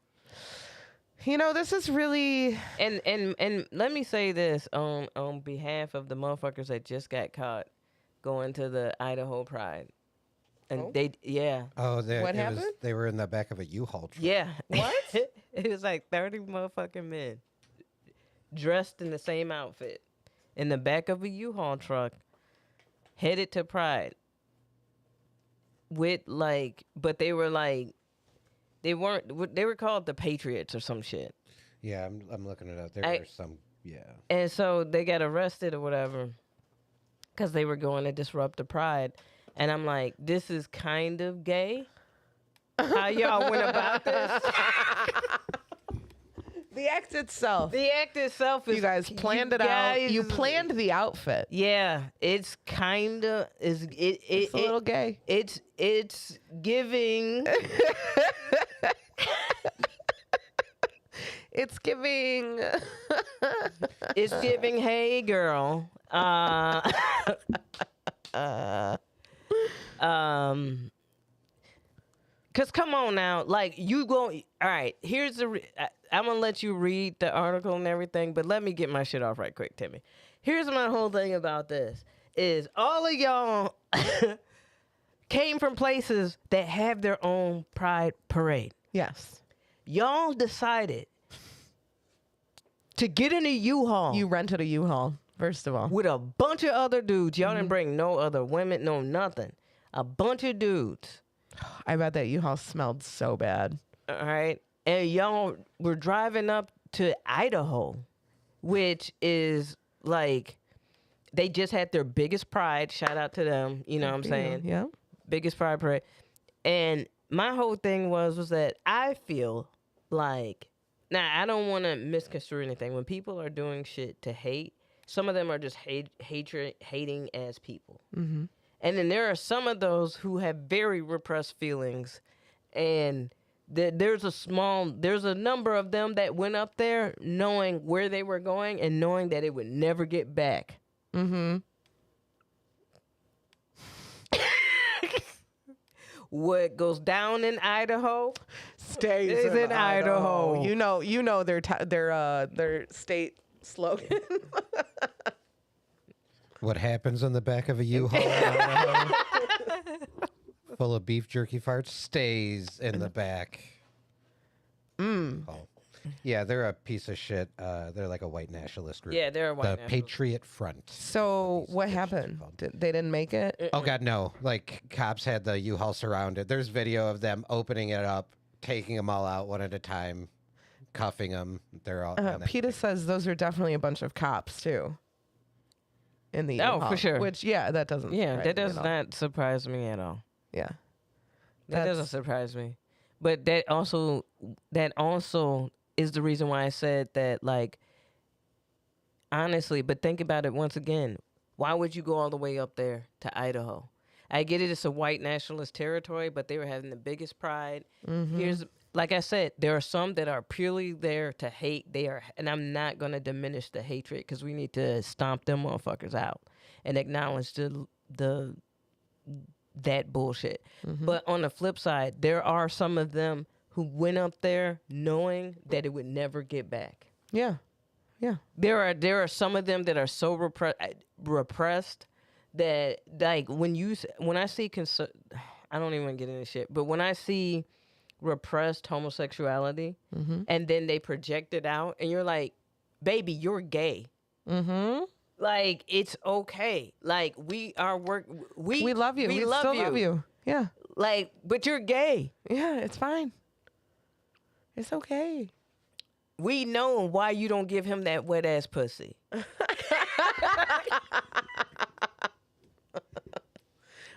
S1: This is really.
S2: And let me say this on behalf of the motherfuckers that just got caught going to the Idaho Pride. And
S1: Oh.
S3: Oh,
S1: What happened?
S3: They were in the back of a U-Haul truck.
S2: Yeah.
S1: What?
S2: It was like 30 motherfucking men dressed in the same outfit in the back of a U-Haul truck headed to Pride with but they were they were called the Patriots or some shit.
S3: Yeah, I'm looking it up. There were some, yeah.
S2: And so they got arrested or whatever because they were going to disrupt the Pride. And I'm like, this is kind of gay. How y'all went about this?
S1: The act itself.
S2: The act itself is.
S1: You guys planned it out. You planned the outfit.
S2: Yeah, it's kind of
S1: It's a little gay.
S2: It's giving.
S1: It's giving.
S2: It's giving. Hey, girl. Cause come on now, like you go. All right, here's the. I'm gonna let you read the article and everything, but let me get my shit off right quick, Timmy. Here's my whole thing about this: is all of y'all came from places that have their own pride parade.
S1: Yes.
S2: Y'all decided to get in a U-Haul.
S1: You rented a U-Haul, first of all.
S2: With a bunch of other dudes. Y'all didn't bring no other women, no nothing. A bunch of dudes.
S1: I bet that U-Haul smelled so bad.
S2: All right. And y'all were driving up to Idaho, which is like, they just had their biggest pride. Shout out to them. You know what I'm saying?
S1: Yeah.
S2: Biggest pride parade. And my whole thing was that I feel like, now I don't want to misconstrue anything. When people are doing shit to hate, some of them are just hating as people.
S1: Mm-hmm.
S2: And then there are some of those who have very repressed feelings, and there's a number of them that went up there knowing where they were going and knowing that it would never get back.
S1: Mm-hmm.
S2: What goes down in Idaho
S1: stays in
S2: Idaho.
S1: You know their state slogan.
S3: What happens in the back of a U-Haul full of beef jerky farts stays in the back. Oh. Yeah, they're a piece of shit. They're like a white nationalist group.
S2: Yeah, they're a white
S3: The
S2: nationalist.
S3: Patriot Front.
S1: So what happened? They didn't make it?
S3: Oh, God, no. Like, cops had the U-Haul surrounded. There's video of them opening it up, taking them all out one at a time, cuffing them. They're all...
S1: PETA says those are definitely a bunch of cops, too. In the
S2: Oh,
S1: U-Haul,
S2: for sure.
S1: Which, yeah, that doesn't
S2: Yeah,
S1: surprise
S2: that
S1: me
S2: does
S1: at all.
S2: not surprise me at all.
S1: Yeah.
S2: That doesn't surprise me. But that also is the reason why I said that, like, honestly, but think about it once again. Why would you go all the way up there to Idaho? I get it, it's a white nationalist territory, but they were having the biggest pride. Here's, like I said, there are some that are purely there to hate. And I'm not going to diminish the hatred because we need to stomp them motherfuckers out and acknowledge that bullshit. But on the flip side, there are some of them who went up there knowing that it would never get back.
S1: Yeah. Yeah.
S2: There are some of them that are so repressed that, like, when I see I don't even get into shit, but when I see repressed homosexuality and then they project it out and you're like, baby, you're gay. Like, it's okay. Like, we love you.
S1: We still love you. Yeah.
S2: Like, but you're gay.
S1: Yeah, it's fine. It's okay.
S2: We know why you don't give him that wet ass pussy.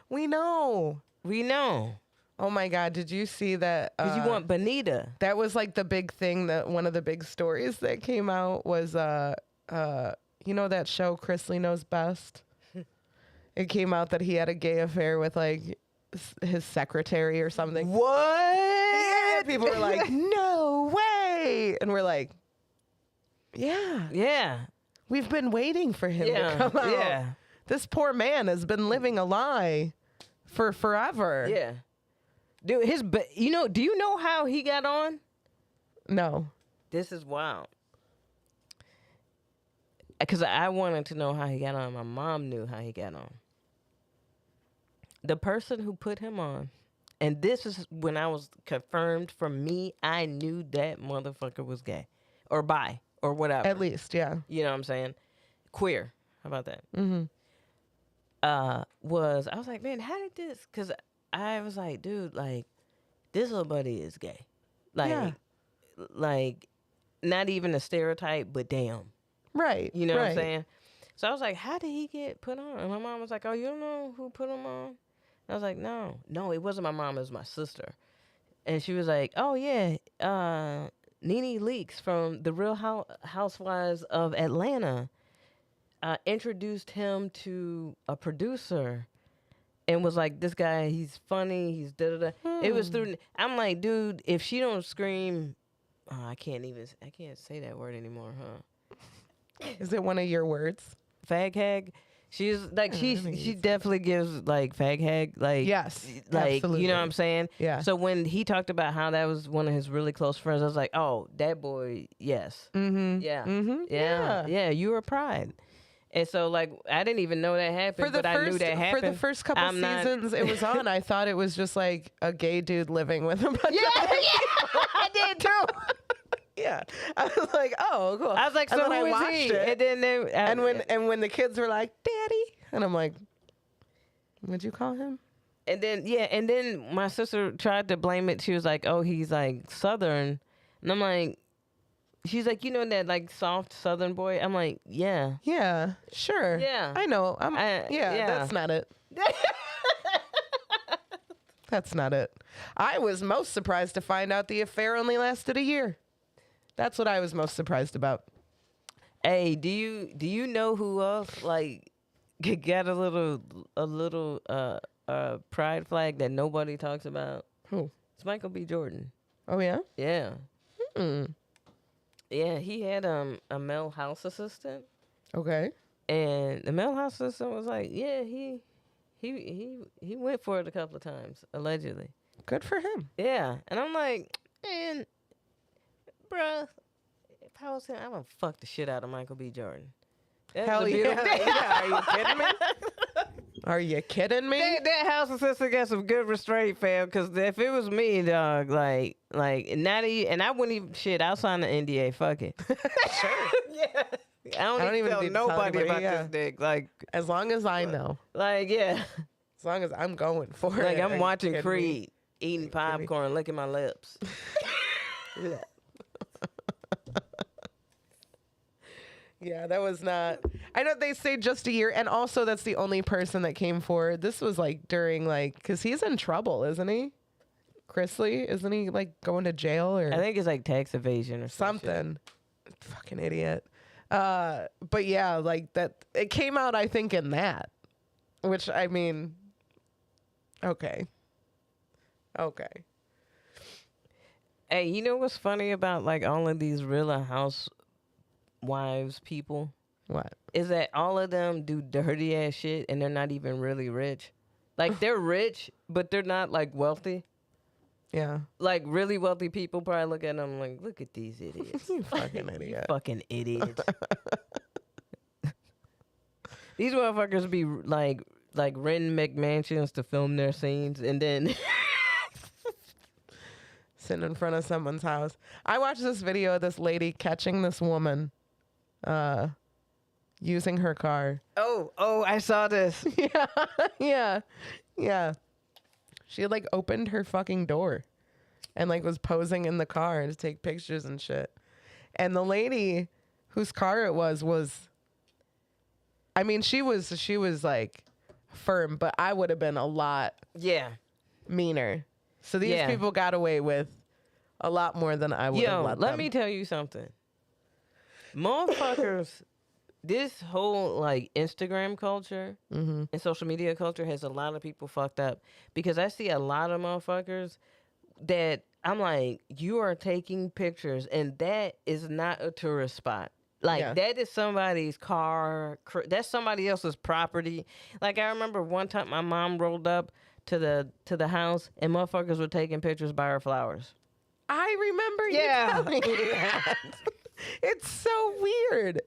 S1: We know.
S2: We know.
S1: Oh my God! Did you see that?
S2: Because you want Bonita.
S1: That was like the big thing. That one of the big stories that came out was you know that show Chrisley Knows Best. It came out that he had a gay affair with like his secretary or something.
S2: What?
S1: Yeah, people were like, "No way!" And we're like, "Yeah,
S2: Yeah.
S1: we've been waiting for him to come out.
S2: Yeah.
S1: This poor man has been living a lie for forever."
S2: Yeah. Dude, do you know how he got on?
S1: No.
S2: this is wild. Because I wanted to know how he got on. My mom knew how he got on. The person who put him on, and this is when I was confirmed for me, I knew that motherfucker was gay or bi or whatever.
S1: At least, yeah.
S2: You know what I'm saying? Queer. How about that?
S1: Mm-hmm.
S2: I was like, man, how did this? Because I was like, dude, like, this little buddy is gay. Like, like, not even a stereotype, but damn.
S1: Right.
S2: You know what I'm saying? So I was like, how did he get put on? And my mom was like, oh, you don't know who put him on? And I was like, no, it wasn't my mom, it was my sister. And she was like, oh, yeah, Nene Leakes from The Real Housewives of Atlanta introduced him to a producer and was like, this guy, he's funny, he's da-da-da. It was through, I'm like, dude, if she don't scream, I can't say that word anymore, huh?
S1: Is it one of your words?
S2: Fag hag. She's like she definitely gives like fag hag like
S1: yes,
S2: like
S1: absolutely.
S2: you know what I'm saying?
S1: Yeah.
S2: So when he talked about how that was one of his really close friends, I was like, oh, that boy, yes,
S1: Mm-hmm.
S2: yeah,
S1: Mm-hmm.
S2: yeah, you were Pride. And so like I didn't even know that happened, but I knew that happened.
S1: For the first couple seasons it was on, I thought it was just like a gay dude living with a bunch of
S2: I did too.
S1: Yeah, I was like, oh, cool.
S2: I was like, so
S1: and then
S2: who
S1: I
S2: is
S1: watched
S2: he?
S1: it,
S2: And then
S1: and when the kids were like, "Daddy," and I'm like, "What'd you call him?"
S2: And then my sister tried to blame it. She was like, "Oh, he's like Southern," and I'm like, she's like, you know that like soft Southern boy. I'm like, yeah,
S1: sure,
S2: yeah,
S1: I know.
S2: yeah.
S1: That's not it. That's not it. I was most surprised to find out the affair only lasted a year. That's what I was most surprised about.
S2: Hey, do you know who else like got a little pride flag that nobody talks about?
S1: Who?
S2: It's Michael B. Jordan.
S1: Oh yeah.
S2: Yeah.
S1: Hmm.
S2: Yeah, he had a male house assistant,
S1: Okay.
S2: and the male house assistant was like, yeah, he went for it a couple of times allegedly.
S1: Good for him.
S2: Yeah, and I'm like, man, bruh, if I was him, I would fuck the shit out of Michael B. Jordan. That's
S1: Hell
S2: a beautiful-
S1: yeah. Are you kidding me? Are you kidding me?
S2: That house assistant got some good restraint, fam. Because if it was me, dog, like, not even, and I wouldn't even shit. I'll sign the NDA. Fuck it.
S1: Sure.
S2: Yeah. I don't even tell
S1: need to tell
S2: nobody
S1: anybody,
S2: about this dick. Like,
S1: as long as I know.
S2: like, yeah.
S1: As long as I'm going for it.
S2: Like,
S1: Are
S2: I'm
S1: you
S2: watching
S1: kidding
S2: Creed,
S1: me?
S2: eating popcorn, licking my lips.
S1: Yeah, that was not. I know they say just a year, and also that's the only person that came forward. This was like during because he's in trouble, isn't he? Chrisley, isn't he like going to jail or
S2: I think it's like tax evasion or
S1: something? Fucking idiot. But yeah, like that. It came out, I think, in that, which I mean, okay.
S2: Hey, you know what's funny about like all of these Real Housewives people?
S1: What?
S2: Is that all of them do dirty ass shit and they're not even really rich. Like they're rich, but they're not like wealthy.
S1: Yeah.
S2: Like really wealthy people probably look at them like, look at these idiots.
S1: You fucking idiot.
S2: Fucking idiots. These motherfuckers be like renting McMansions to film their scenes and then
S1: sitting in front of someone's house. I watched this video of this lady catching this woman using her car.
S2: Oh, I saw this.
S1: Yeah. She had like opened her fucking door and like was posing in the car to take pictures and shit. And the lady whose car it was I mean, she was like firm, but I would have been a lot meaner. So these people got away with a lot more than I would have let them.
S2: Let me tell you something. Motherfuckers, this whole like Instagram culture and social media culture has a lot of people fucked up because I see a lot of motherfuckers that I'm like, you are taking pictures and that is not a tourist spot. Like that is somebody's car. That's somebody else's property. Like I remember one time my mom rolled up to the house and motherfuckers were taking pictures by her flowers.
S1: I remember
S2: Yeah.
S1: you telling me that. It's so weird.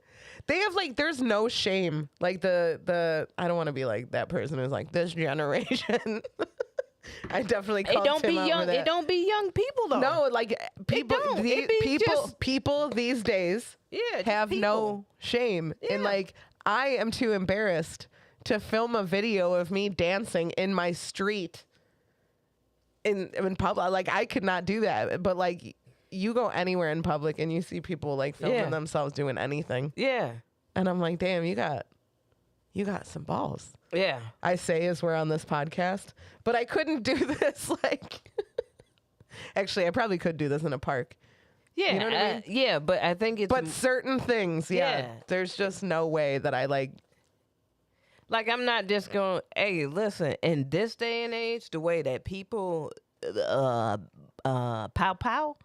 S1: They have like, there's no shame. Like the I don't want to be like that person who's like this generation. I definitely
S2: It
S1: called
S2: don't
S1: Tim
S2: be
S1: out for
S2: young.
S1: that.
S2: It don't be young people though.
S1: No, like people,
S2: don't. It be
S1: people,
S2: just-
S1: people these days
S2: Yeah, just
S1: have
S2: people.
S1: no shame. And
S2: Yeah.
S1: like, I am too embarrassed to film a video of me dancing in my street in public. Like, I could not do that. But like, you go anywhere in public and you see people like filming
S2: Yeah.
S1: themselves doing anything,
S2: Yeah.
S1: and I'm like, damn, you got some balls.
S2: Yeah.
S1: I say as we're on this podcast, but I couldn't do this. Like, actually, I probably could do this in a park.
S2: Yeah.
S1: You know what I mean?
S2: Yeah, but I think it's
S1: But certain things,
S2: Yeah.
S1: there's just no way that I like.
S2: like I'm not just going. Hey, listen. In this day and age, the way that people, pow pow.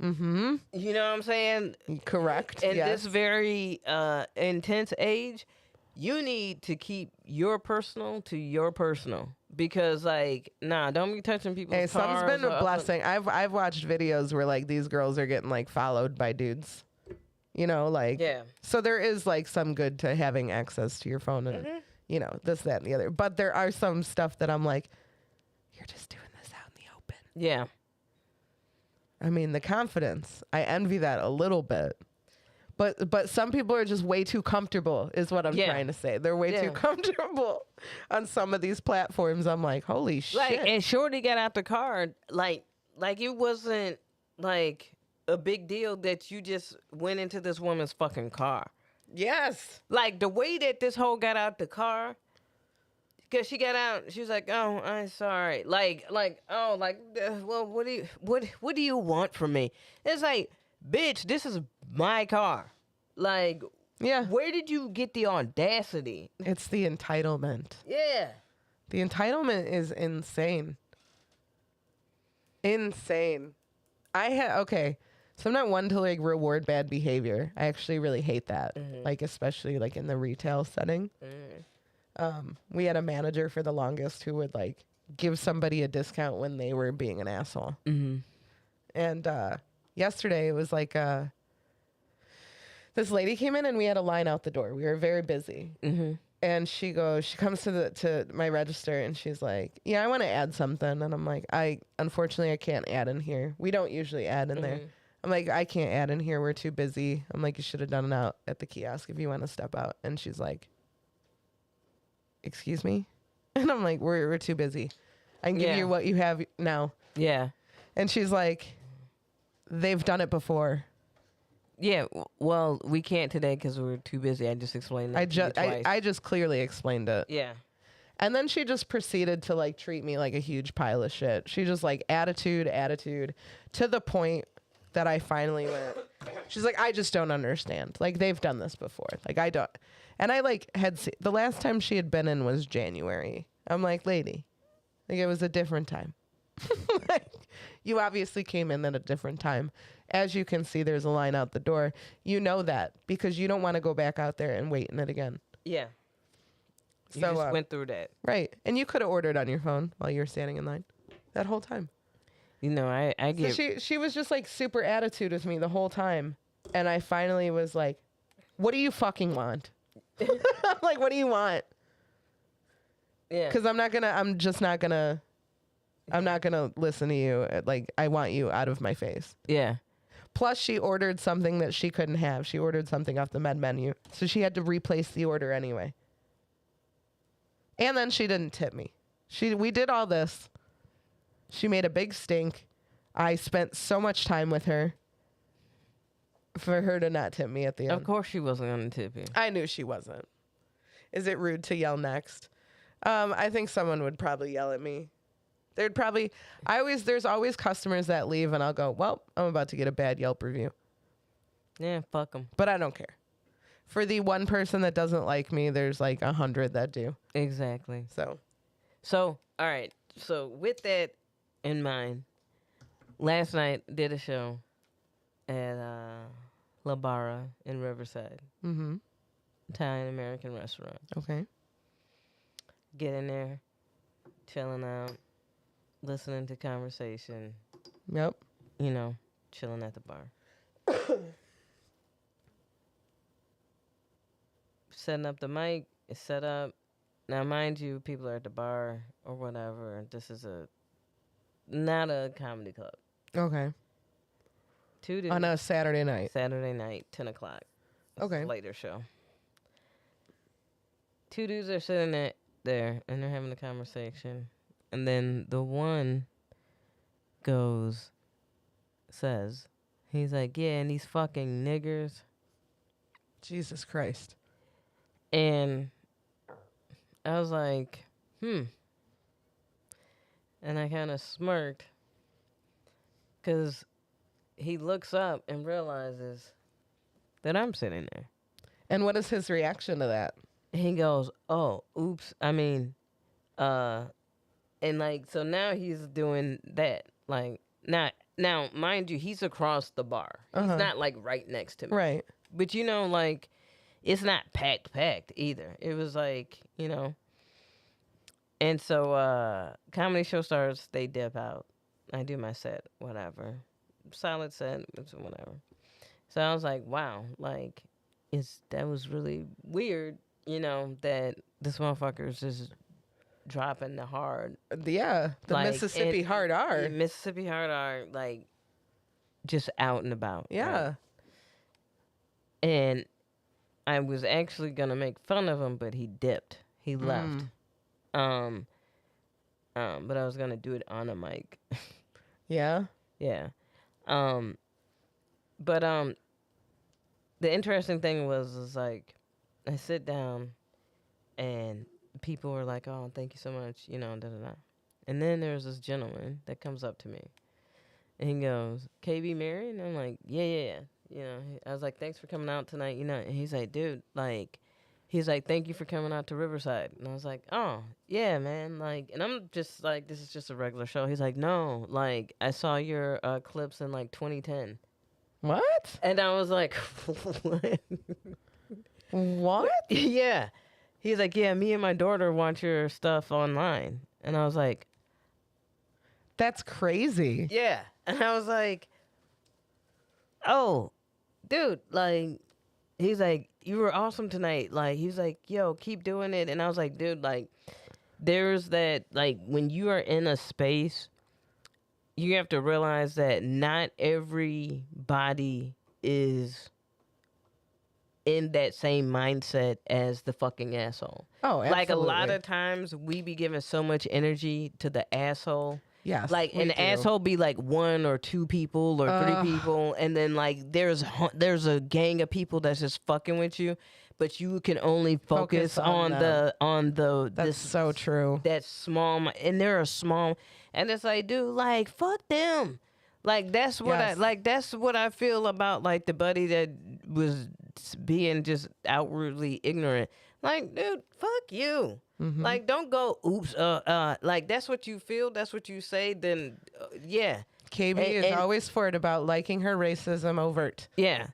S1: Mm-hmm.
S2: You know what I'm saying?
S1: Correct.
S2: In
S1: yes.
S2: this very intense age, you need to keep your personal to your personal because, like, nah, don't be touching people's
S1: Hey,
S2: cars.
S1: some's been
S2: or
S1: a
S2: other-
S1: blessing. I've watched videos where like these girls are getting like followed by dudes. You know, like,
S2: Yeah.
S1: so there is like some good to having access to your phone and you know, this, that, and the other. But there are some stuff that I'm like, you're just doing this out in the open.
S2: Yeah.
S1: I mean, the confidence, I envy that a little bit. But some people are just way too comfortable is what I'm
S2: Yeah.
S1: trying to say. They're way too
S2: Yeah.
S1: comfortable on some of these platforms. I'm like, holy
S2: Like,
S1: shit.
S2: and Shorty got out the car, like it wasn't like a big deal that you just went into this woman's fucking car.
S1: Yes.
S2: Like the way that this hoe got out the car, because she got out, she was like, "Oh, I'm sorry." Well, what do you want from me? It's like, bitch, this is my car. Like,
S1: Yeah.
S2: where did you get the audacity?
S1: It's the entitlement.
S2: Yeah.
S1: The entitlement is insane. Insane. Okay. So I'm not one to like reward bad behavior. I actually really hate that. Like, especially like in the retail setting. We had a manager for the longest who would like give somebody a discount when they were being an asshole.
S2: Mm-hmm.
S1: And yesterday it was like this lady came in and we had a line out the door. We were very busy.
S2: Mm-hmm.
S1: And she comes to my register and she's like, "Yeah, I want to add something." And I'm like, unfortunately I can't add in here. We don't usually add in there. I'm like, "I can't add in here. We're too busy." I'm like, "You should have done it out at the kiosk if you want to step out." And she's like, "Excuse me?" And I'm like, we're too busy. I can give
S2: Yeah.
S1: you what you have now."
S2: Yeah.
S1: And she's like, "They've done it before."
S2: Yeah. Well, we can't today because we're too busy. I just explained that to you twice.
S1: I just clearly explained it.
S2: Yeah.
S1: And then she just proceeded to like treat me like a huge pile of shit. She just like attitude to the point that I finally went. She's like, "I just don't understand. Like, they've done this before. Like, I don't." And I like the last time she had been in was January. I'm like, "Lady, like it was a different time." Like, you obviously came in at a different time. As you can see, there's a line out the door. You know that because you don't want to go back out there and wait in it again.
S2: Yeah. You
S1: So,
S2: just went through that.
S1: Right. And you could have ordered on your phone while you were standing in line that whole time.
S2: You know, I
S1: So
S2: get.
S1: she was just like super attitude with me the whole time. And I finally was like, "What do you fucking want?" I'm like, "What do you want?"
S2: Yeah.
S1: Because I'm not gonna listen to you. Like, I want you out of my face.
S2: Yeah.
S1: Plus, she ordered something that she couldn't have. She ordered something off the med menu. So she had to replace the order anyway. And then she didn't tip me. We did all this. She made a big stink. I spent so much time with her for her to not tip me at the end.
S2: Of course she wasn't gonna tip you.
S1: I knew she wasn't. Is it rude to yell next? I think someone would probably yell at me. There's always customers that leave and I'll go, "Well, I'm about to get a bad Yelp review."
S2: Yeah, fuck them.
S1: But I don't care. For the one person that doesn't like me, there's like 100 that do.
S2: Exactly.
S1: So,
S2: So, all right. So, with that in mind, last night did a show at La Barra in Riverside, Italian American restaurant.
S1: okay.
S2: Get in there, chilling out, listening to conversation.
S1: Yep.
S2: you know, chilling at the bar. Setting up the mic is set up. Now, mind you, people are at the bar or whatever. This is not a comedy club.
S1: Okay.
S2: Two dudes.
S1: On a Saturday night.
S2: Saturday night, 10 o'clock.
S1: Okay.
S2: Later show. Two dudes are sitting there and they're having a conversation. And then the one says, he's like, yeah, and these fucking niggers.
S1: Jesus Christ.
S2: And I was like, And I kind of smirked. Because he looks up and realizes that I'm sitting there.
S1: And what is his reaction to that?
S2: He goes, oh, oops. I mean, and like, so now he's doing that. Like, now, mind you, he's across the bar. He's not like right next to me.
S1: Right.
S2: But you know, like, it's not packed either. It was like, you know. And so, comedy show starts, they dip out. I do my set, whatever. Solid set, it's whatever. So I was like, wow, like, that was really weird, you know, that this motherfucker's just dropping the hard.
S1: Yeah, the
S2: like,
S1: Mississippi hard R.
S2: Mississippi hard R, like, just out and about.
S1: Yeah.
S2: Right? And I was actually going to make fun of him, but he dipped. He left. But I was going to do it on a mic.
S1: Yeah?
S2: Yeah. But the interesting thing was like, I sit down and people were like, oh, thank you so much, you know, da-da-da. And then there's this gentleman that comes up to me and he goes, KB married? And I'm like, yeah. You know, I was like, thanks for coming out tonight, you know. And he's like, dude, like, he's like, thank you for coming out to Riverside. And I was like, oh, yeah, man. Like, and I'm just like, this is just a regular show. He's like, no, like, I saw your clips in like 2010.
S1: What?
S2: And I was like, what?
S1: What?
S2: Yeah. He's like, yeah, me and my daughter watch your stuff online. And I was like,
S1: That's crazy.
S2: yeah. And I was like, oh, dude, like, he's like, you were awesome tonight. Like, he's like, yo, keep doing it. And I was like, dude, like, there's that, like, when you are in a space, you have to realize that not everybody is in that same mindset as the fucking asshole.
S1: Oh, absolutely.
S2: Like, a lot of times we be giving so much energy to the asshole.
S1: Yes.
S2: Like,
S1: we
S2: an
S1: do.
S2: asshole be like one or two people or three people, and then like there's a gang of people that's just fucking with you, but you can only focus on the
S1: That's
S2: this
S1: so true.
S2: that small, and they're a small, and it's like, dude, like, fuck them. Like, that's what
S1: Yes.
S2: that's what I feel about like the buddy that was being just outwardly ignorant. Like, dude, fuck you.
S1: Mm-hmm.
S2: Like, don't go, oops, like, that's what you feel, that's what you say, then, yeah.
S1: KB is always for it about liking her racism overt.
S2: Yeah.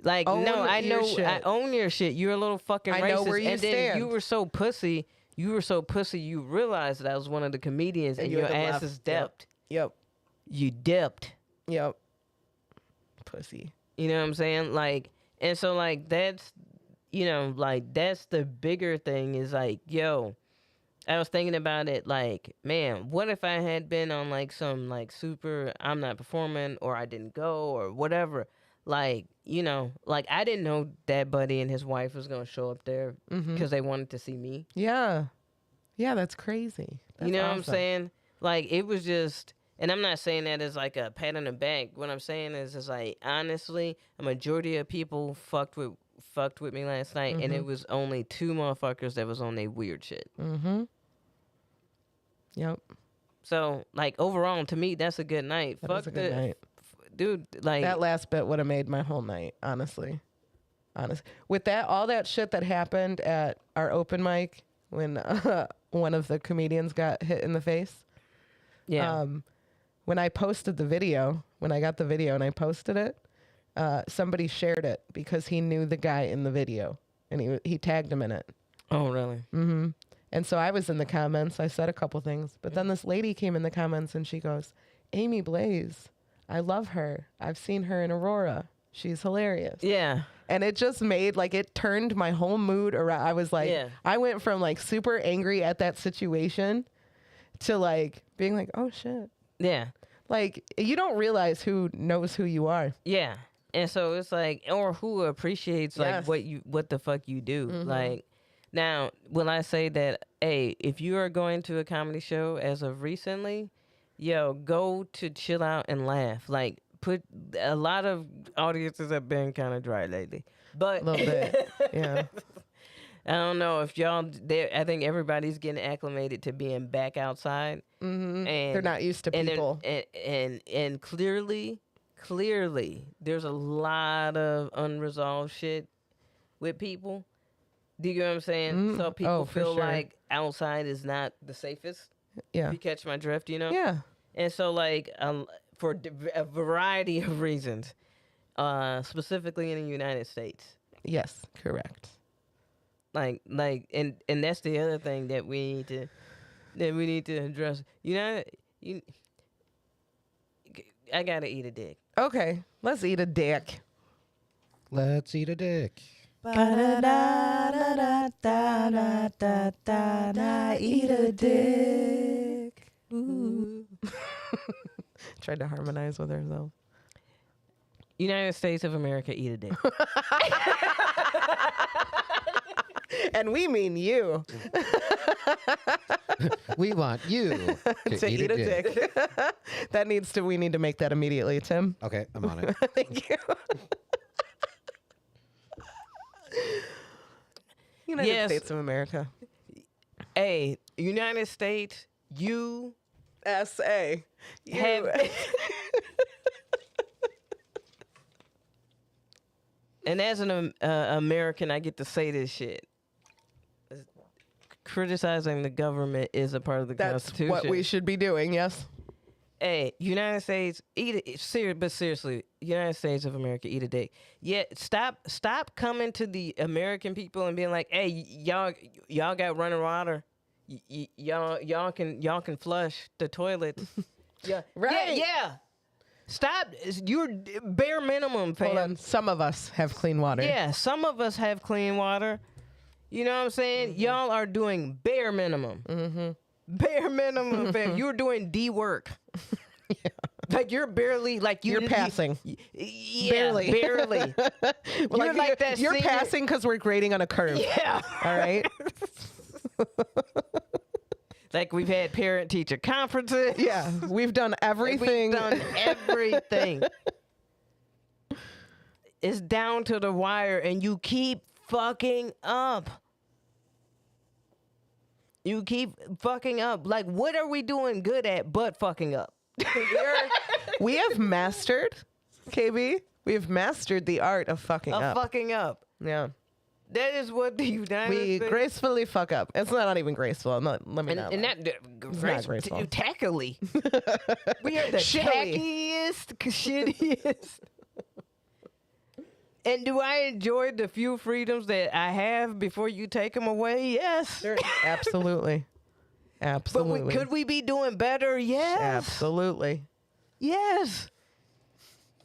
S2: Like,
S1: Own
S2: no, I
S1: your
S2: know,
S1: shit.
S2: I own your shit. You're a little fucking racist.
S1: I know where you
S2: and then
S1: stand.
S2: you were so pussy, you realized that I was one of the comedians, and
S1: you
S2: your
S1: had to
S2: ass
S1: laugh.
S2: is dipped.
S1: Yep.
S2: You dipped.
S1: Yep. Pussy.
S2: You know what I'm saying? Like, and so, like, that's, you know, like, that's the bigger thing is, like, yo, I was thinking about it, like, man, what if I had been on, like, some, like, super, I'm not performing, or I didn't go, or whatever. Like, you know, like, I didn't know that buddy and his wife was going to show up there because they wanted to see me.
S1: Yeah. Yeah, that's crazy. That's
S2: you know what I'm
S1: awesome.
S2: saying? Like, it was just, and I'm not saying that as, like, a pat on the back. What I'm saying is like, honestly, a majority of people fucked with me last night, and it was only two motherfuckers that was on their weird shit.
S1: Mm-hmm. Yep.
S2: So, like, overall, to me, that's a good night.
S1: That
S2: Fuck
S1: is a good night.
S2: Dude, like,
S1: That last bit would have made my whole night, honestly. With that, all that shit that happened at our open mic when one of the comedians got hit in the face.
S2: yeah.
S1: When I posted the video, when I got the video and I posted it, somebody shared it because he knew the guy in the video and he tagged him in it.
S2: Oh, really?
S1: Mm-hmm. And so I was in the comments. I said a couple things, but then this lady came in the comments and she goes, Aimee Blaze, I love her. I've seen her in Aurora. She's hilarious.
S2: Yeah.
S1: And it just made, like, it turned my whole mood around. I was like,
S2: Yeah.
S1: I went from, like, super angry at that situation to, like, being like, oh, shit.
S2: Yeah.
S1: Like, you don't realize who knows who you are.
S2: Yeah. And so it's like, or who appreciates like
S1: Yes.
S2: what the fuck you do. Like, now, when I say that, hey, if you are going to a comedy show as of recently, yo, go to chill out and laugh. Like, put a lot of audiences have been kind of dry lately, but
S1: A little bit. Yeah.
S2: I don't know if y'all. I think everybody's getting acclimated to being back outside, and
S1: They're not used to
S2: and they're-
S1: people.
S2: and clearly, there's a lot of unresolved shit with people. Do you get what I'm saying? So people
S1: Oh, for
S2: feel
S1: sure.
S2: like outside is not the safest.
S1: Yeah.
S2: If you catch my drift, you know.
S1: Yeah.
S2: And so, like, for a variety of reasons, specifically in the United States,
S1: Yes. Correct.
S2: like, and that's the other thing that we need to address. I gotta eat a dick.
S1: Okay. Let's eat a dick.
S3: Let's eat a dick.
S1: Eat a dick. Tried to harmonize with herself.
S2: United States of America, eat a dick.
S1: And we mean you
S3: We want you
S1: to eat a dick. We need to make that immediately, Tim.
S3: Okay, I'm on it.
S1: Thank you. United
S2: Yes.
S1: States of America.
S2: Hey, United States, you
S1: S.A.
S2: have. And as an American, I get to say this shit. Criticizing the government is a part of the
S1: That's
S2: Constitution.
S1: what we should be doing, yes.
S2: Hey, United States, eat it. Seriously, United States of America, eat a dick. Yeah, stop coming to the American people and being like, hey, y'all got running water. Y'all can flush the toilets. Yeah,
S1: Right.
S2: Yeah. Stop. You're bare minimum, fam.
S1: Hold on. Some of us have clean water.
S2: Yeah, some of us have clean water. You know what I'm saying? Y'all are doing bare minimum. Bare minimum, fam. You're doing D work. Like you're barely like
S1: You're passing.
S2: Yeah, barely. You're like that
S1: You're
S2: senior-
S1: passing because we're grading on a curve.
S2: Yeah.
S1: All right.
S2: Like we've had parent teacher conferences.
S1: Yeah. We've done everything.
S2: We've done everything. It's down to the wire, and you keep fucking up. You keep fucking up. Like, what are we doing good at but fucking up?
S1: We have mastered, KB. We have mastered the art of fucking up.
S2: Fucking up.
S1: Yeah.
S2: That is what the United
S1: We
S2: States...
S1: gracefully fuck up. It's not even graceful. Let me not.
S2: And
S1: lie.
S2: that
S1: graceful.
S2: tackily. We are the
S1: Shittily.
S2: tackiest, shittiest. And do I enjoy the few freedoms that I have before you take them away? Yes.
S1: Absolutely.
S2: But
S1: Absolutely.
S2: could we be doing better? Yes.
S1: Absolutely.
S2: Yes.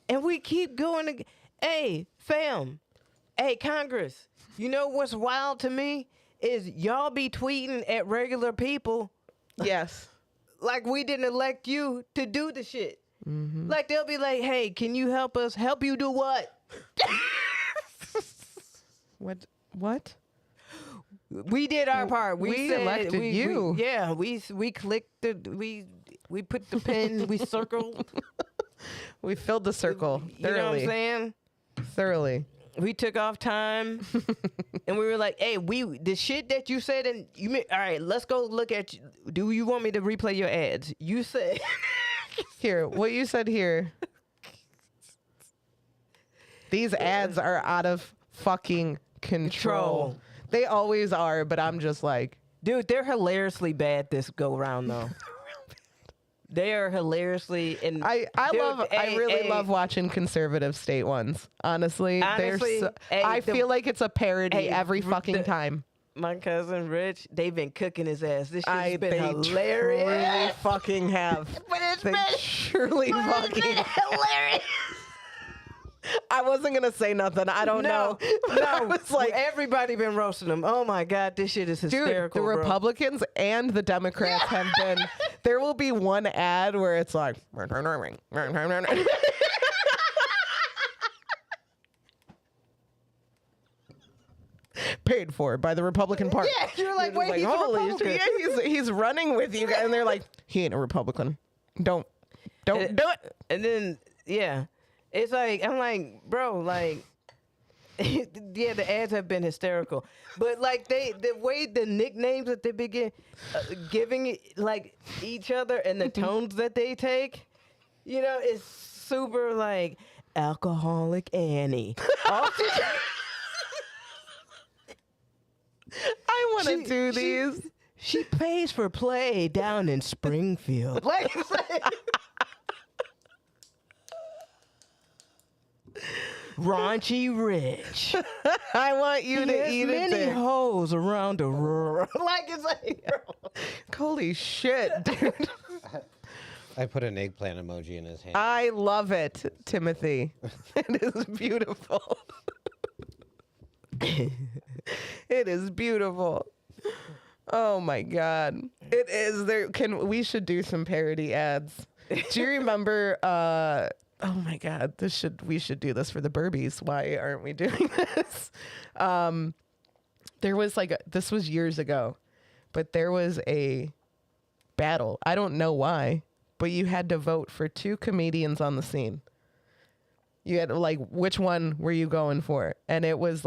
S2: And we keep going. Hey, fam. Hey, Congress. You know what's wild to me is y'all be tweeting at regular people
S1: Yes.
S2: like we didn't elect you to do the shit. Like they'll be like, hey, can you help us? Help you do what?
S1: What?
S2: We did our part.
S1: We
S2: said,
S1: elected you.
S2: We clicked the we put the pen, we circled.
S1: We filled the circle
S2: You know what I'm
S1: thoroughly.
S2: saying?
S1: Thoroughly.
S2: We took off time and we were like, hey, the shit that you said and all right, let's go look at you. Do you want me to replay your ads? You said
S1: Here, what you said here. These ads are out of fucking control. They always are, but I'm just like,
S2: dude, they're hilariously bad this go round though. They are hilariously and
S1: I really love watching conservative state ones. Honestly,
S2: Honestly,
S1: I feel like it's a parody
S2: hey,
S1: every fucking time.
S2: my cousin Rich, they've been cooking his ass. This shit's been
S1: they
S2: hilarious.
S1: truly fucking have.
S2: But it's
S1: They
S2: been
S1: surely fucking.
S2: hilarious.
S1: I wasn't gonna say nothing. I don't know. But I was like,
S2: everybody been roasting him. Oh my god, this shit is
S1: dude,
S2: hysterical.
S1: the
S2: bro.
S1: Republicans and the Democrats have been. There will be one ad where it's like. Paid for by the Republican Party.
S2: Yeah, you're like, wait, he's a
S1: holy
S2: Republican.
S1: shit, yeah, he's running with you guys, and they're like, he ain't a Republican. Don't do it.
S2: And then it's like I'm like, bro, like. Yeah, the ads have been hysterical, but like the way the nicknames that they begin giving like each other and the tones that they take, you know, is super like alcoholic Annie.
S1: I want to do these.
S2: She pays for play down in Springfield. Like, it's like Raunchy Rich.
S1: I want you to eat it.
S2: Many
S1: there.
S2: hoes around the rural. Like it's like,
S1: Holy shit, dude.
S3: I put an eggplant emoji in his hand.
S1: I love it, Timothy. It is beautiful. It is beautiful. Oh my god. It is there we should do some parody ads. Do you remember oh my god, we should do this for the Burbies. Why aren't we doing this? There was this was years ago, but there was a battle. I don't know why, but you had to vote for 2 comedians on the scene. You had which one were you going for? And it was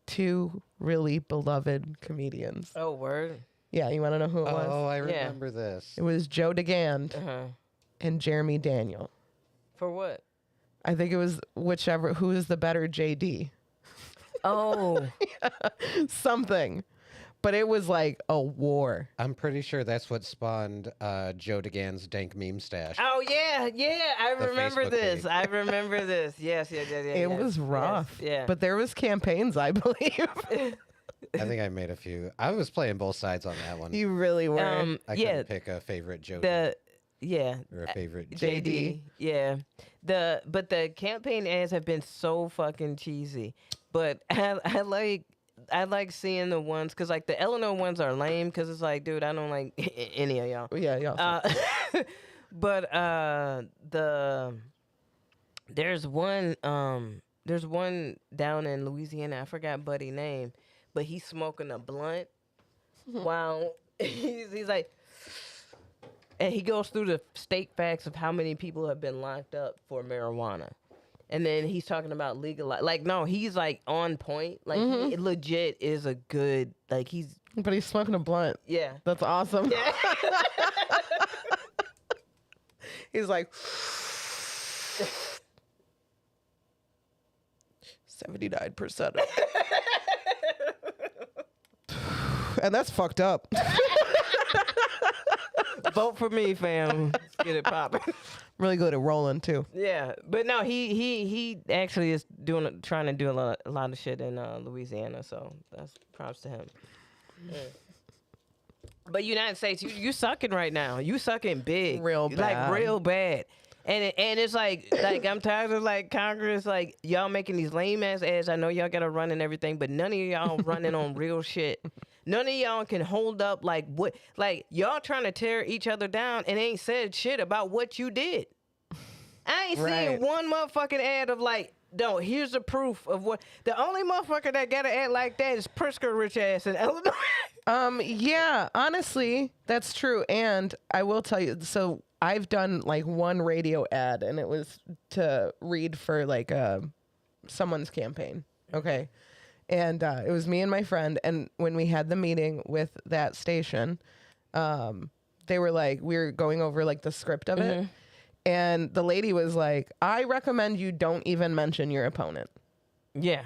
S1: 2 really beloved comedians.
S2: oh word.
S1: Yeah, you want to know who it was?
S3: Oh, I remember this.
S1: It was Joe DeGand and Jeremy Daniel.
S2: For what?
S1: I think it was who is the better JD.
S2: Oh.
S1: Something. But it was like a war.
S3: I'm pretty sure that's what spawned Joe DeGan's dank meme stash.
S2: Oh yeah. I
S3: The
S2: remember
S3: Facebook
S2: this.
S3: page.
S2: I remember this. Yes.
S1: It was rough.
S2: Yes, yeah.
S1: But there was campaigns, I believe.
S3: I think I made a few. I was playing both sides on that one.
S1: You really were.
S3: I couldn't pick a favorite Joe or a favorite
S1: JD.
S2: Yeah. But the campaign ads have been so fucking cheesy. But I like seeing the ones because the Eleanor ones are lame because it's like, dude, I don't like any of y'all.
S1: Yeah, yeah.
S2: But there's one down in Louisiana. I forgot Buddy's name, but he's smoking a blunt while he's like. And he goes through the state facts of how many people have been locked up for marijuana. And then he's talking about legalize. No, he's on point. He legit is a good, he's.
S1: But he's smoking a blunt.
S2: Yeah.
S1: That's awesome.
S2: Yeah.
S1: He's like 79%. And that's fucked up.
S2: Vote for me, fam. Let's get it popping.
S1: Really good at rolling too.
S2: Yeah, but no, he actually is trying to do a lot of shit in Louisiana, so that's props to him. Yeah. But United States, you sucking right now. You sucking big,
S1: Real bad.
S2: real bad. And it's I'm tired of Congress y'all making these lame ass ads. I know y'all gotta run and everything, but none of y'all running on real shit. None of y'all can hold up what y'all trying to tear each other down and ain't said shit about what you did. I ain't seen one motherfucking ad of no, here's the proof of what. The only motherfucker that got an ad like that is Pritzker rich ass in Illinois.
S1: Yeah, honestly, that's true. And I will tell you, so I've done one radio ad and it was to read for someone's campaign. Okay. And it was me and my friend. And when we had the meeting with that station, they were we were going over the script of it. And the lady was like, I recommend you don't even mention your opponent.
S2: Yeah.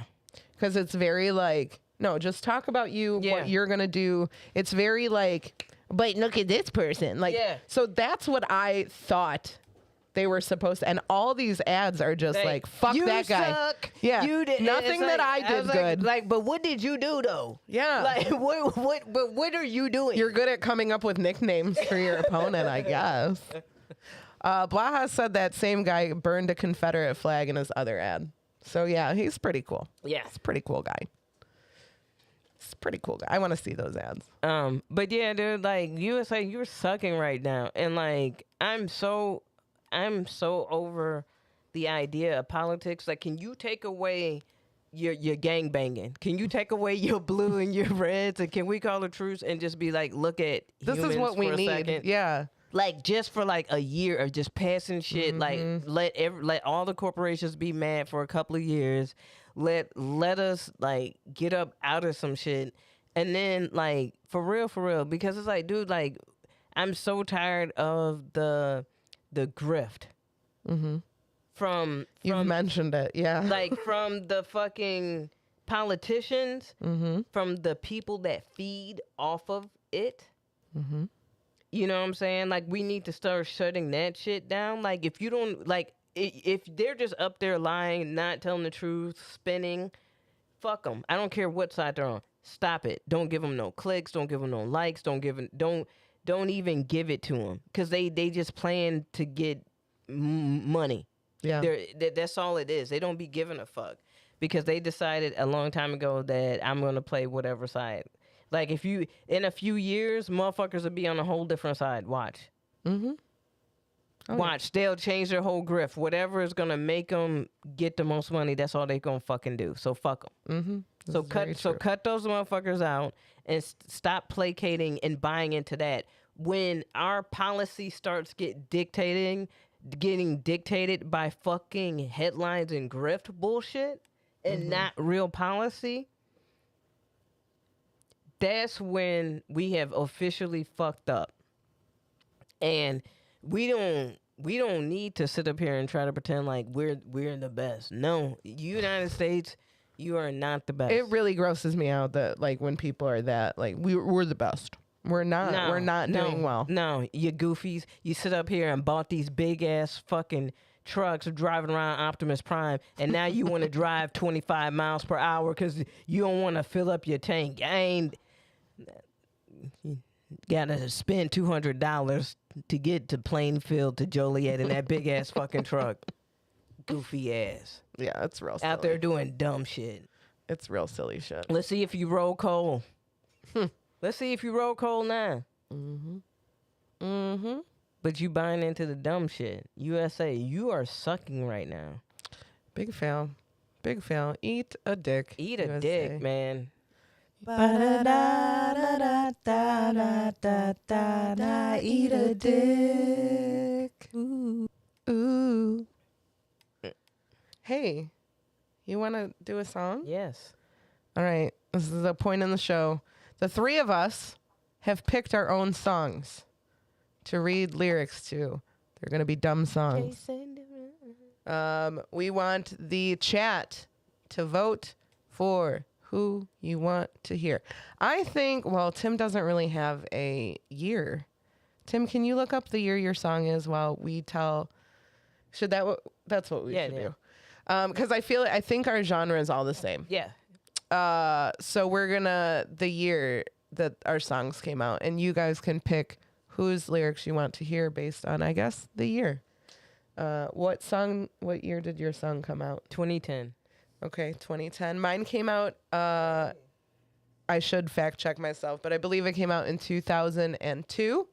S1: Because it's very no, just talk about you, what you're going to do. It's very but look at this person.
S2: Yeah.
S1: So that's what I thought they were supposed to. And all these ads are just like, fuck
S2: you
S1: that guy.
S2: Suck.
S1: Yeah.
S2: You did,
S1: Nothing that I did good.
S2: Like, but what did you do though?
S1: Yeah.
S2: Like, what are you doing?
S1: You're good at coming up with nicknames for your opponent, I guess. Blaha said that same guy burned a Confederate flag in his other ad. So yeah, he's pretty cool.
S2: Yeah.
S1: He's a pretty cool guy. He's a pretty cool guy. I want to see those ads.
S2: But yeah, dude, like USA, you're sucking right now, and like I'm so over the idea of politics. Like, can you take away your gang banging? Can you take away your blue and your reds? And can we call a truce and just be like, look at
S1: This is
S2: humans
S1: what we
S2: for a
S1: need.
S2: second?
S1: Yeah.
S2: Like, just for like a year of just passing shit. Like, let all the corporations be mad for a couple of years. Let us like get up out of some shit, and then like for real, because it's like, dude, like I'm so tired of the grift. From
S1: You've mentioned it. Yeah.
S2: like from the fucking politicians, from the people that feed off of it. You know what I'm saying? Like, we need to start shutting that shit down. Like, if you don't, like, if they're just up there lying, not telling the truth, spinning, fuck them. I don't care what side they're on. Stop it. Don't give them no clicks. Don't give them no likes. Don't even give it to them. Because they just plan to get money.
S1: Yeah.
S2: That's all it is. They don't be giving a fuck. Because they decided a long time ago that I'm going to play whatever side. Like, if you, in a few years, motherfuckers will be on a whole different side. Watch. Watch. They'll change their whole grift. Whatever is going to make them get the most money, that's all they going to fucking do. So fuck them. So cut those motherfuckers out and stop placating and buying into that. When our policy starts getting dictated by fucking headlines and grift bullshit and not real policy, that's when we have officially fucked up. And we don't need to sit up here and try to pretend like we're the best. No, United States, you are not the best.
S1: It really grosses me out that like when people are that like we're the best. We're not. We're not doing well.
S2: No, you goofies. You sit up here and bought these big ass fucking trucks driving around Optimus Prime, and now you want to drive 25 miles per hour because you don't want to fill up your tank. Gotta spend $200 to get to Plainfield to Joliet in that big ass fucking truck. Goofy ass.
S1: Yeah, it's real silly.
S2: Out there doing dumb shit.
S1: It's real silly shit.
S2: Let's see if you roll coal. Let's see if you roll coal now. But you buying into the dumb shit. USA, you are sucking right now.
S1: Big fail. Big fail. Eat a dick.
S2: Eat a
S1: USA.
S2: dick, man.
S1: Eat a dick. Ooh. Hey, you want to do a song?
S2: Yes.
S1: All right. This is a point in the show. The three of us have picked our own songs to read lyrics to. They're going to be dumb songs. We want the chat to vote for who you want to hear. I think, well, Tim doesn't really have a year. Tim, can you look up the year your song is while we tell? That's what we should do. Because I think our genre is all the same.
S2: Yeah.
S1: So we're gonna the year that our songs came out, and you guys can pick whose lyrics you want to hear based on, I guess, the year. What year did your song come out?
S2: 2010.
S1: Okay, 2010. Mine came out, I should fact check myself, but I believe it came out in 2002.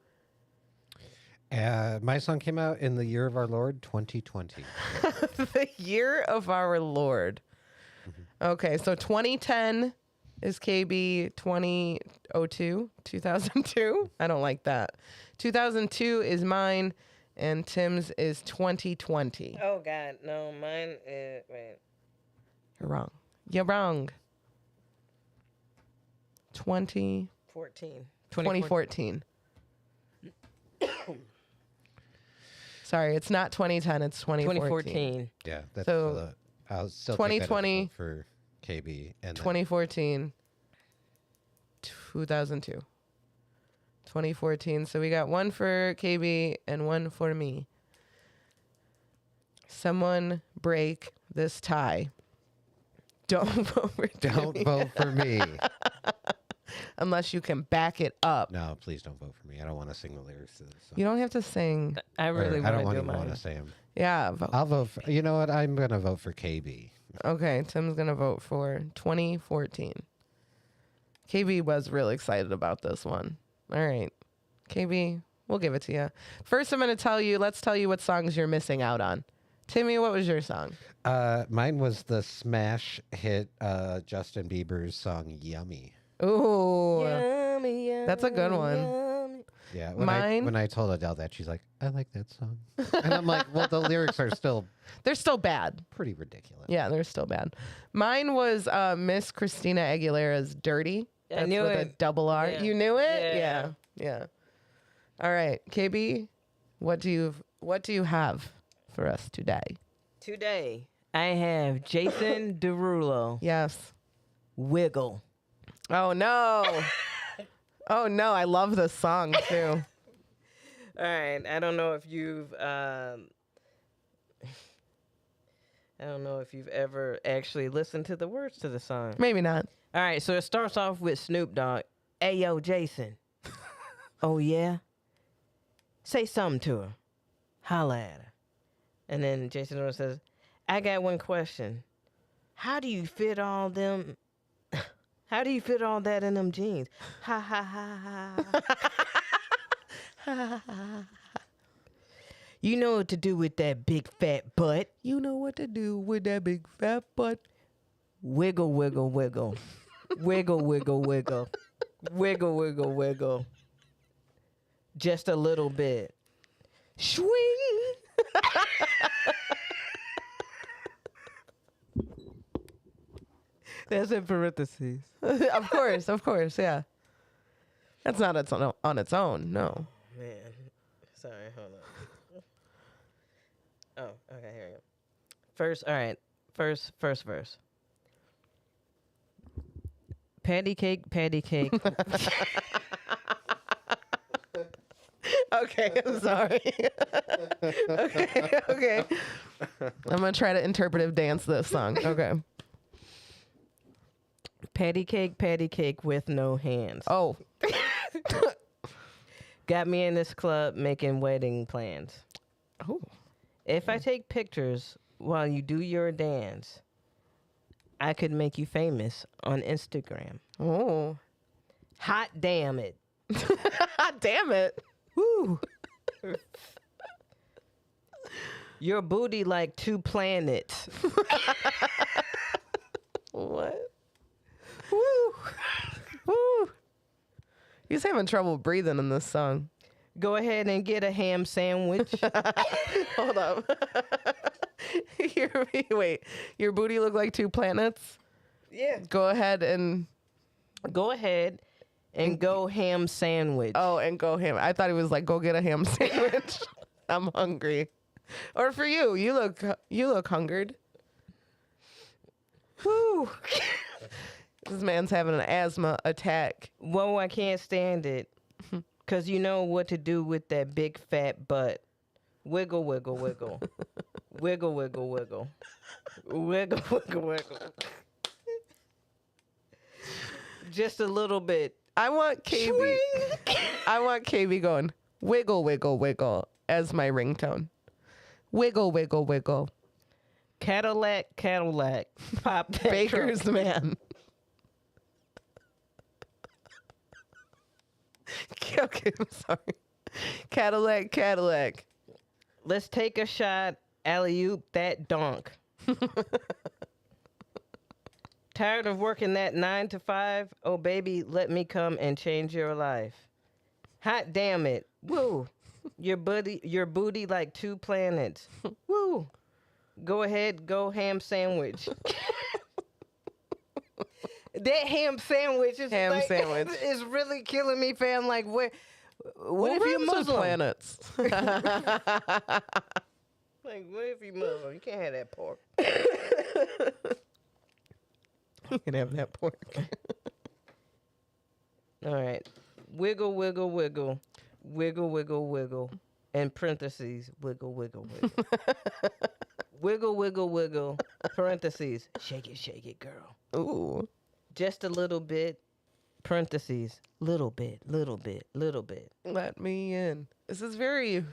S3: My song came out in the year of our Lord, 2020.
S1: The year of our Lord. Okay, so 2010 is KB, 2002, 2002. I don't like that. 2002 is mine, and Tim's is 2020.
S2: Oh, God. No, mine is... Wait.
S1: You're wrong. You're wrong. 2014. Sorry, it's not 2010. It's 2014.
S3: Yeah, that's
S1: so.
S3: I'll still
S1: 2020
S3: take that for KB and
S1: 2014. 2002. 2014. So we got one for KB and one for me. Someone break this tie. Don't vote for
S3: Don't
S1: Timmy.
S3: vote for me.
S1: Unless you can back it up.
S3: No, please don't vote for me. I don't want to sing the lyrics to this song.
S1: You don't have to sing.
S2: I really
S3: I don't
S2: want to
S3: even
S2: do
S3: want
S2: mine.
S3: to say them.
S1: Yeah. Vote.
S3: I'll vote for, you know what? I'm going to vote for KB.
S1: Okay. Tim's going to vote for 2014. KB was really excited about this one. All right. KB, we'll give it to you. First, I'm going to let's tell you what songs you're missing out on. Timmy, what was your song?
S3: Mine was the smash hit Justin Bieber's song Yummy.
S1: Ooh.
S2: Yummy, yummy,
S1: That's a good one.
S2: yummy.
S3: Yeah,
S1: Mine?
S3: when I told Adele that, she's like, I like that song. And I'm like, well, the lyrics are still
S1: They're still bad.
S3: pretty ridiculous.
S1: Yeah, they're still bad. Mine was Miss Christina Aguilera's Dirty.
S2: I
S1: That's
S2: knew
S1: with a
S2: it.
S1: double R.
S2: Yeah.
S1: You knew it?
S2: Yeah.
S1: Yeah. All right. KB, what do you have for us today?
S2: Today, I have Jason Derulo,
S1: Yes.
S2: Wiggle.
S1: Oh no. Oh no, I love this song too.
S2: All right, I don't know if you've ever actually listened to the words to the song.
S1: Maybe not.
S2: All right, so it starts off with Snoop Dogg. Hey, yo, Jason. Oh, yeah? Say something to her. Holla at her. And then Jason Derulo says, I got one question. How do you fit all them... How do you fit all that in them jeans? Ha, ha, ha, ha. You know what to do with that big fat butt.
S1: You know what to do with that big fat butt.
S2: Wiggle, wiggle, wiggle. Wiggle, wiggle, wiggle. Wiggle, wiggle, wiggle. Just a little bit. Swing. That's in parentheses.
S1: Of course, yeah. That's not on its own, no.
S2: Man. Sorry, hold on. Oh, okay, here we go. First verse. Patty cake.
S1: Okay, I'm sorry. okay. I'm gonna try to interpretive dance this song. Okay.
S2: Patty cake with no hands.
S1: Oh,
S2: Got me in this club making wedding plans.
S1: oh.
S2: If I take pictures while you do your dance, I could make you famous on Instagram.
S1: Oh.
S2: Hot damn it.
S1: Damn it.
S2: Woo. Your booty like 2 planets.
S1: What? Woo. Woo. He's having trouble breathing in this song.
S2: Go ahead and get a ham sandwich.
S1: Hold up. Wait. Your booty look like 2 planets?
S2: Yeah.
S1: Go ahead and
S2: Go ahead and go ham sandwich.
S1: and go ham. I thought he was like, go get a ham sandwich. I'm hungry. Or for you, you look hungered.
S2: Woo.
S1: This man's having an asthma attack.
S2: Whoa, I can't stand it. Because you know what to do with that big fat butt. Wiggle, wiggle, wiggle. Wiggle, wiggle, wiggle. Wiggle, wiggle, wiggle. Just a little bit.
S1: I want KB. I want KB going, wiggle, wiggle, wiggle as my ringtone. Wiggle, wiggle, wiggle.
S2: Cadillac. Pop that
S1: Baker's
S2: trunk.
S1: man. Okay, I'm sorry. Cadillac.
S2: Let's take a shot. Alley-oop that donk. Tired of working that 9 to 5? Oh, baby, let me come and change your life. Hot damn it. Woo. Your booty like 2 planets. Woo. Go ahead, go ham sandwich. That ham sandwich is is really killing me, fam. Like, what if you're Muslim?
S1: Planets.
S2: Like, what if you're Muslim? You can't have that pork.
S1: You can have that pork.
S2: All right. Wiggle, wiggle, wiggle. Wiggle, wiggle, wiggle. In parentheses, wiggle, wiggle, wiggle. Wiggle, wiggle, wiggle. Parentheses. Shake it, girl.
S1: Ooh.
S2: Just a little bit. Parentheses. Little bit, little bit, little bit.
S1: Let me in. This is very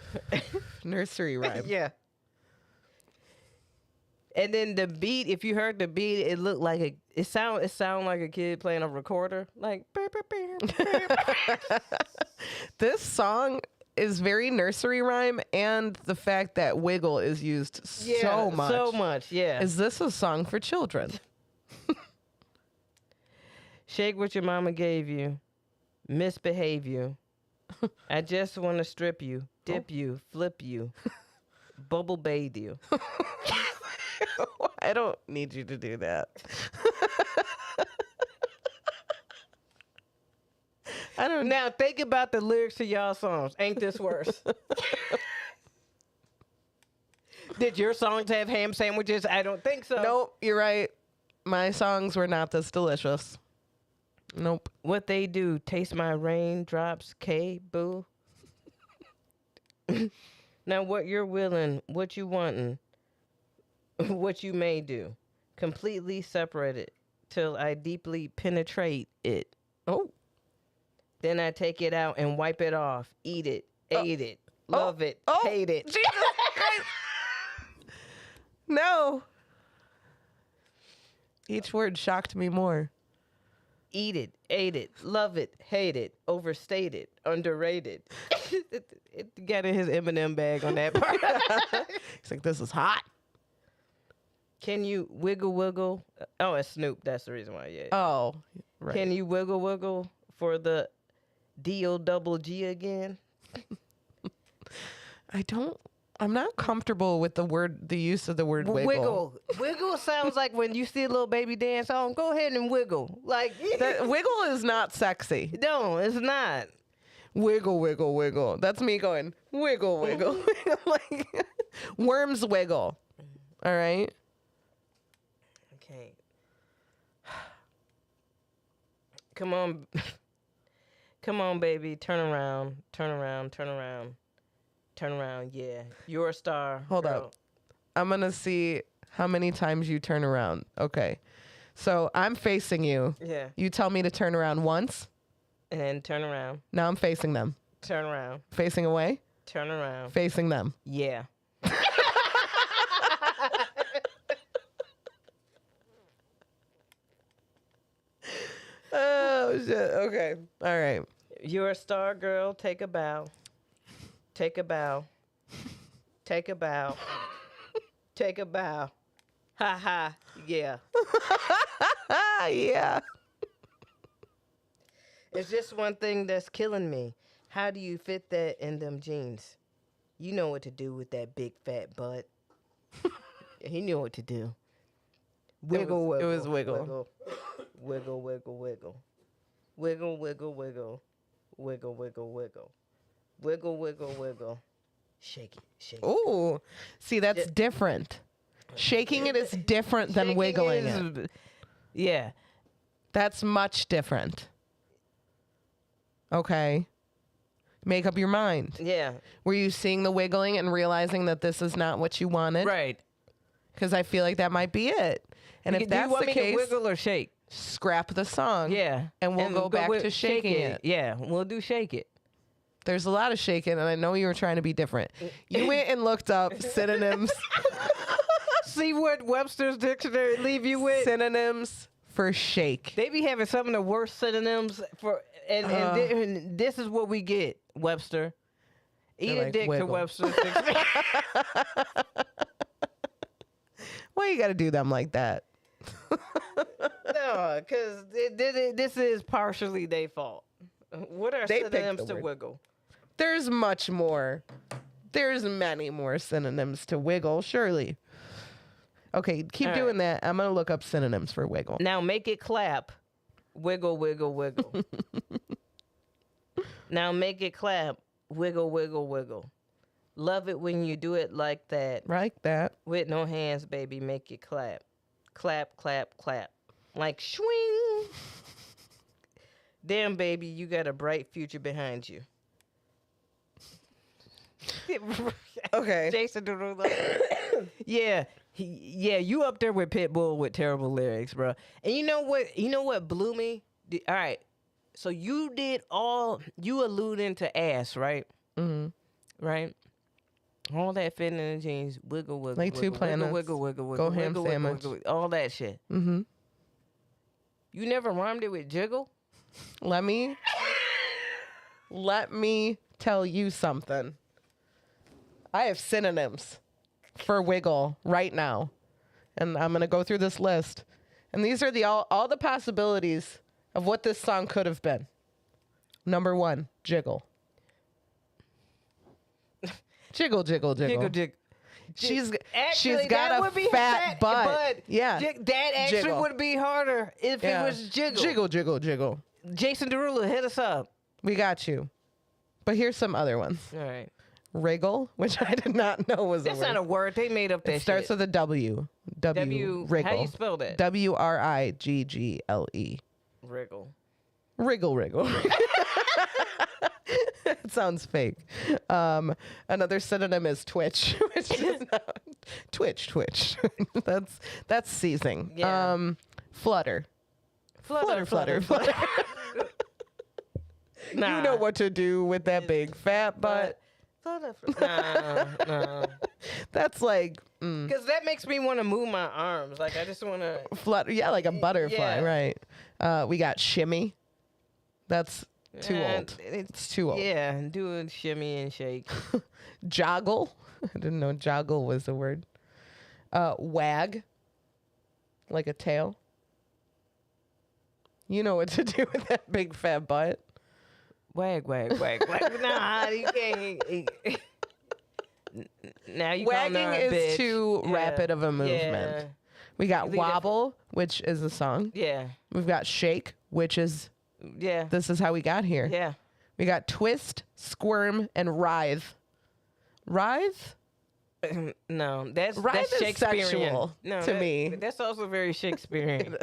S1: nursery rhyme.
S2: Yeah. And then the beat, if you heard the beat, it looked like it sound like a kid playing a recorder. Like
S1: This song is very nursery rhyme, and the fact that wiggle is used so much.
S2: So much, yeah.
S1: Is this a song for children?
S2: Shake what your mama gave you. Misbehave you. I just want to strip you, dip you, flip you, bubble bathe you.
S1: I don't need you to do that. I don't.
S2: Now think about the lyrics to y'all songs. Ain't this worse? Did your songs have ham sandwiches? I don't think so.
S1: Nope, you're right. My songs were not this delicious. Nope.
S2: What they do, taste my raindrops, K, boo. Now what you're willing, what you wantin', what you may do. Completely separate it till I deeply penetrate it.
S1: Oh.
S2: Then I take it out and wipe it off. Eat it, ate it, love it, hate it.
S1: Jesus Christ. No. Each word shocked me more.
S2: Eat it, ate it, love it, hate it, overstated, underrated. It got in his M&M bag on that part.
S1: He's like, this is hot.
S2: Can you wiggle, wiggle? Oh, it's Snoop. That's the reason why, yeah.
S1: Oh, right.
S2: Can you wiggle, wiggle for the D-O-double-G again?
S1: I'm not comfortable with the use of the word wiggle.
S2: Wiggle sounds like when you see a little baby dance on, go ahead and wiggle. Like,
S1: Wiggle is not sexy.
S2: no, it's not.
S1: Wiggle, wiggle, wiggle. That's me going, wiggle, wiggle. Like, worms wiggle. All right?
S2: Okay. Come on. Come on, baby. Turn around. Turn around. Turn around. Turn around. Yeah. You're a star.
S1: Hold
S2: girl.
S1: up. I'm going to see how many times you turn around. Okay. So I'm facing you.
S2: Yeah.
S1: You tell me to turn around once.
S2: And then turn around.
S1: Now I'm facing them.
S2: Turn around.
S1: Facing away.
S2: Turn around.
S1: Facing them.
S2: Yeah.
S1: Oh, shit. Okay. All right.
S2: You're a star, girl. Take a bow. Take a bow. Take a bow. Take a bow. Ha ha. Yeah.
S1: Yeah.
S2: It's just one thing that's killing me. How do you fit that in them jeans? You know what to do with that big fat butt. He knew what to do. Wiggle,
S1: it
S2: wiggle.
S1: was wiggle.
S2: Wiggle, wiggle, wiggle. Wiggle, wiggle, wiggle. Wiggle, wiggle, wiggle. Wiggle, wiggle, wiggle. Shake it, shake it.
S1: Ooh. See, that's different. Shaking it is different than
S2: Shaking
S1: wiggling
S2: is-
S1: it.
S2: Yeah.
S1: That's much different. Okay. Make up your mind.
S2: Yeah.
S1: Were you seeing the wiggling and realizing that this is not what you wanted?
S2: Right.
S1: Because I feel like that might be it. And if
S2: do you
S1: that's
S2: want
S1: the
S2: me
S1: case,
S2: to wiggle or shake?
S1: scrap the song.
S2: Yeah.
S1: And we'll go back
S2: with
S1: to shaking it.
S2: Yeah, we'll do shake it.
S1: There's a lot of shaking, and I know you were trying to be different. You went and looked up synonyms.
S2: See what Webster's dictionary leave you with?
S1: Synonyms for shake.
S2: They be having some of the worst synonyms for, and this is what we get, Webster. Eat
S1: They're
S2: a
S1: like,
S2: dick
S1: wiggle.
S2: to Webster's dictionary.
S1: Why you got to do them like that?
S2: No, because this is partially their fault. What are
S1: They picked
S2: synonyms
S1: the
S2: to
S1: word.
S2: wiggle?
S1: There's much more. There's many more synonyms to wiggle, surely. Okay, keep
S2: All
S1: doing that. I'm going to look up synonyms for wiggle.
S2: Now make it clap. Wiggle, wiggle, wiggle. Now make it clap. Wiggle, wiggle, wiggle. Love it when you do it like that.
S1: Like that.
S2: With no hands, baby, make it clap. Clap, clap, clap. Like swing. Damn, baby, you got a bright future behind you.
S1: Okay.
S2: Jason Derulo. Yeah, you up there with Pitbull with terrible lyrics, bro. And you know what? You know what blew me? All right, so you alluding to ass, right?
S1: Mm-hmm.
S2: Right. All that fitting in the jeans, wiggle, wiggle,
S1: Like two
S2: wiggle,
S1: planets.
S2: wiggle, wiggle, wiggle,
S1: Go
S2: wiggle,
S1: ham
S2: wiggle,
S1: sandwich.
S2: wiggle, wiggle, all that shit.
S1: Mm-hmm.
S2: You never rhymed it with jiggle?
S1: Let me tell you something. I have synonyms for wiggle right now. And I'm going to go through this list. And these are all the possibilities of what this song could have been. Number 1, jiggle. Jiggle, jiggle, jiggle.
S2: Jiggle, jiggle.
S1: She's
S2: Actually,
S1: got
S2: that
S1: a
S2: would be
S1: fat butt. Yeah.
S2: That actually
S1: Jiggle.
S2: would be harder if
S1: Yeah.
S2: it was jiggle.
S1: Jiggle, jiggle, jiggle.
S2: Jason Derulo, hit us up.
S1: We got you. But here's some other ones.
S2: All right.
S1: Wriggle, which I did not know was
S2: That's
S1: a word.
S2: not a word. They made up that
S1: It starts
S2: shit.
S1: with a W. Wriggle.
S2: How you spell that?
S1: Wriggle.
S2: Wriggle.
S1: Wriggle, wriggle. It sounds fake. Another synonym is twitch, which is not twitch. That's seizing.
S2: Yeah.
S1: Flutter. Flutter.
S2: Nah.
S1: You know what to do with that big fat butt.
S2: Nah.
S1: That's like
S2: Because that makes me want to move my arms. Like, I just want to.
S1: flutter. Yeah, like a butterfly,
S2: Yeah.
S1: right? We got shimmy. That's too old. It's too old.
S2: Yeah, do a shimmy and shake.
S1: Joggle. I didn't know joggle was a word. Wag. Like a tail. You know what to do with that big fat butt.
S2: Wag. Nah, you can't. Now you
S1: Wagging
S2: calling her a
S1: is
S2: bitch.
S1: too rapid of a movement. We got
S2: You leave that
S1: wobble, which is a song.
S2: Yeah.
S1: We've got shake, which is
S2: Yeah.
S1: this is how we got here.
S2: Yeah.
S1: We got twist, squirm, and writhe. Writhe?
S2: No, that's
S1: Writhe is
S2: Shakespearean.
S1: sexual
S2: No,
S1: to me.
S2: That's also very Shakespearean.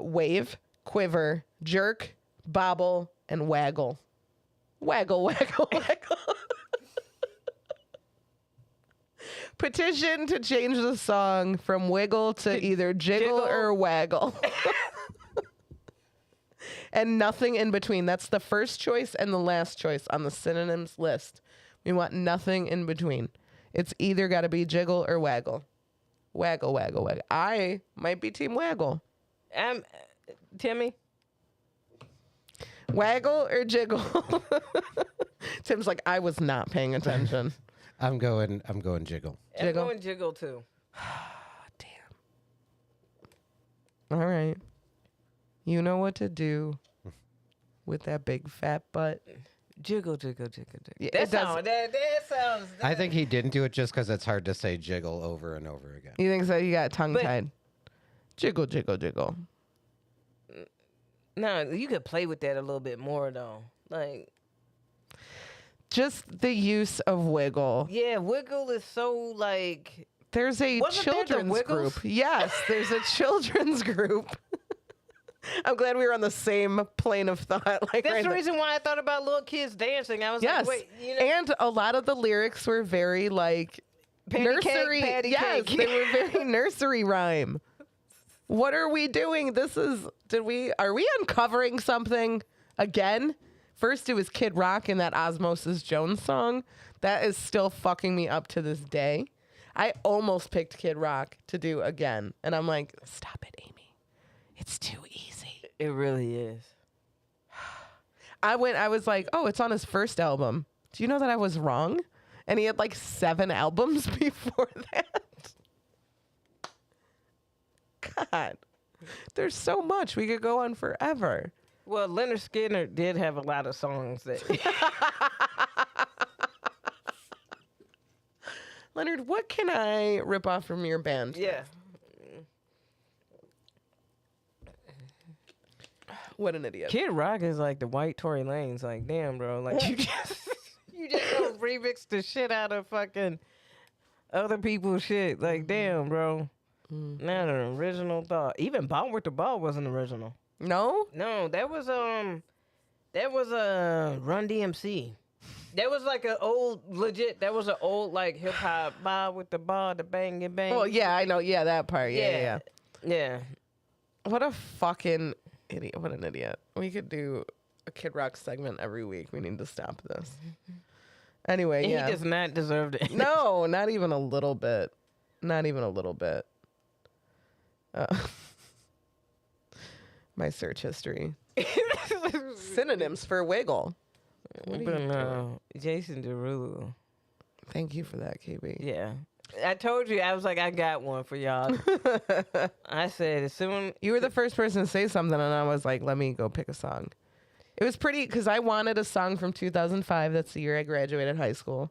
S1: Wave, quiver, jerk, bobble, and waggle. Waggle. Petition to change the song from wiggle to either jiggle or waggle. And nothing in between. That's the first choice and the last choice on the synonyms list. We want nothing in between. It's either got to be jiggle or waggle. Waggle. I might be team waggle.
S2: Timmy?
S1: Waggle or jiggle? Tim's like, I was not paying attention.
S3: I'm going jiggle.
S2: I'm
S1: Jiggle?
S2: going jiggle too.
S1: Damn. All right. You know what to do with that big fat butt.
S2: Jiggle.
S1: Yeah,
S2: That
S1: it does-
S2: sounds.
S3: I think he didn't do it just because it's hard to say jiggle over and over again.
S1: You think so? You got tongue tied. Jiggle.
S2: No, you could play with that a little bit more though. Like,
S1: Just the use of wiggle.
S2: yeah, wiggle is so like.
S1: There's a
S2: Wasn't there the
S1: children's
S2: Wiggles?
S1: group. Yes, there's a children's group. I'm glad we were on the same plane of thought. Like
S2: That's
S1: right
S2: the
S1: now.
S2: reason why I thought about little kids dancing. I was
S1: Yes,
S2: like, wait, you know,
S1: and a lot of the lyrics were very like
S2: Patty cake,
S1: nursery.
S2: patty
S1: Yes,
S2: cake.
S1: they were very nursery rhyme. What are we doing? Are we uncovering something again? First it was Kid Rock and that Osmosis Jones song. That is still fucking me up to this day. I almost picked Kid Rock to do again. And I'm like, stop it, Aimee. It's too easy.
S2: it really is.
S1: I was like, oh, it's on his first album. Do you know that I was wrong? And he had like 7 albums before that. God, there's so much. We could go on forever.
S2: Well, Leonard Skinner did have a lot of songs that.
S1: Leonard, what can I rip off from your band?
S2: Yeah.
S1: What an idiot.
S2: Kid Rock is like the white Tory Lanez. Like, damn, bro. Like, you just don't remix the shit out of fucking other people's shit. Like, damn, bro. Not an original thought. Even Ball with the Ball wasn't original.
S1: No?
S2: No, that was Run DMC. That was like an old legit. That was an old like hip hop bar with the bar, the bang and bang.
S1: Well, yeah, I know. Yeah, that part. Yeah.
S2: yeah.
S1: What a fucking idiot. What an idiot. We could do a Kid Rock segment every week. We need to stop this. Anyway,
S2: And
S1: yeah.
S2: he does not deserve it.
S1: No, not even a little bit. Not even a little bit. My search history. Synonyms for wiggle. What are you
S2: But
S1: doing?
S2: no, Jason Derulo.
S1: Thank you for that, KB.
S2: Yeah. I told you, I was like, I got one for y'all. I said, as soon.
S1: You were the first person to say something, and I was like, let me go pick a song. It was pretty, because I wanted a song from 2005. That's the year I graduated high school.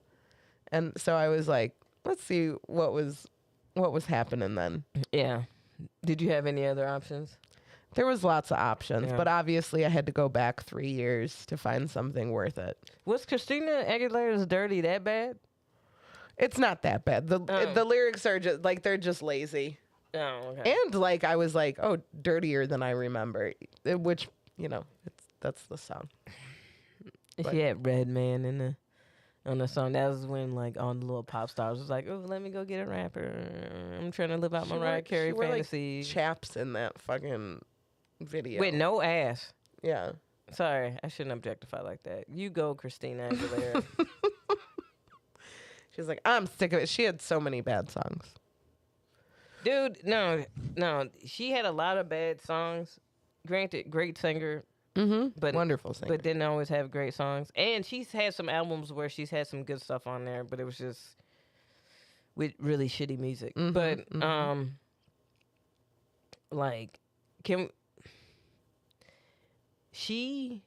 S1: And so I was like, let's see what was happening then.
S2: Yeah. Did you have any other options?
S1: There was lots of options,
S2: Yeah.
S1: but obviously I had to go back 3 years to find something worth it.
S2: Was Christina Aguilera's Dirty that bad?
S1: It's not that bad. The
S2: Oh.
S1: lyrics are just like, they're just lazy.
S2: Oh, okay.
S1: And like I was like, oh, dirtier than I remember, which, that's the song.
S2: She had Redman in the on the song. That was when like all the little pop stars was like, "Oh, let me go get a rapper. I'm trying to live out my Mariah Carey
S1: she wore, like,
S2: fantasy."
S1: chaps in that fucking video.
S2: With no ass.
S1: Yeah.
S2: Sorry, I shouldn't objectify like that. You go, Christina Aguilera.
S1: She's like, I'm sick of it. She had so many bad songs.
S2: Dude, no. She had a lot of bad songs. Granted, great singer,
S1: Mm-hmm.
S2: but
S1: Wonderful singer.
S2: but didn't always have great songs. And she's had some albums where she's had some good stuff on there, but it was just with really shitty music.
S1: Mhm,
S2: But
S1: mhm.
S2: like, can she?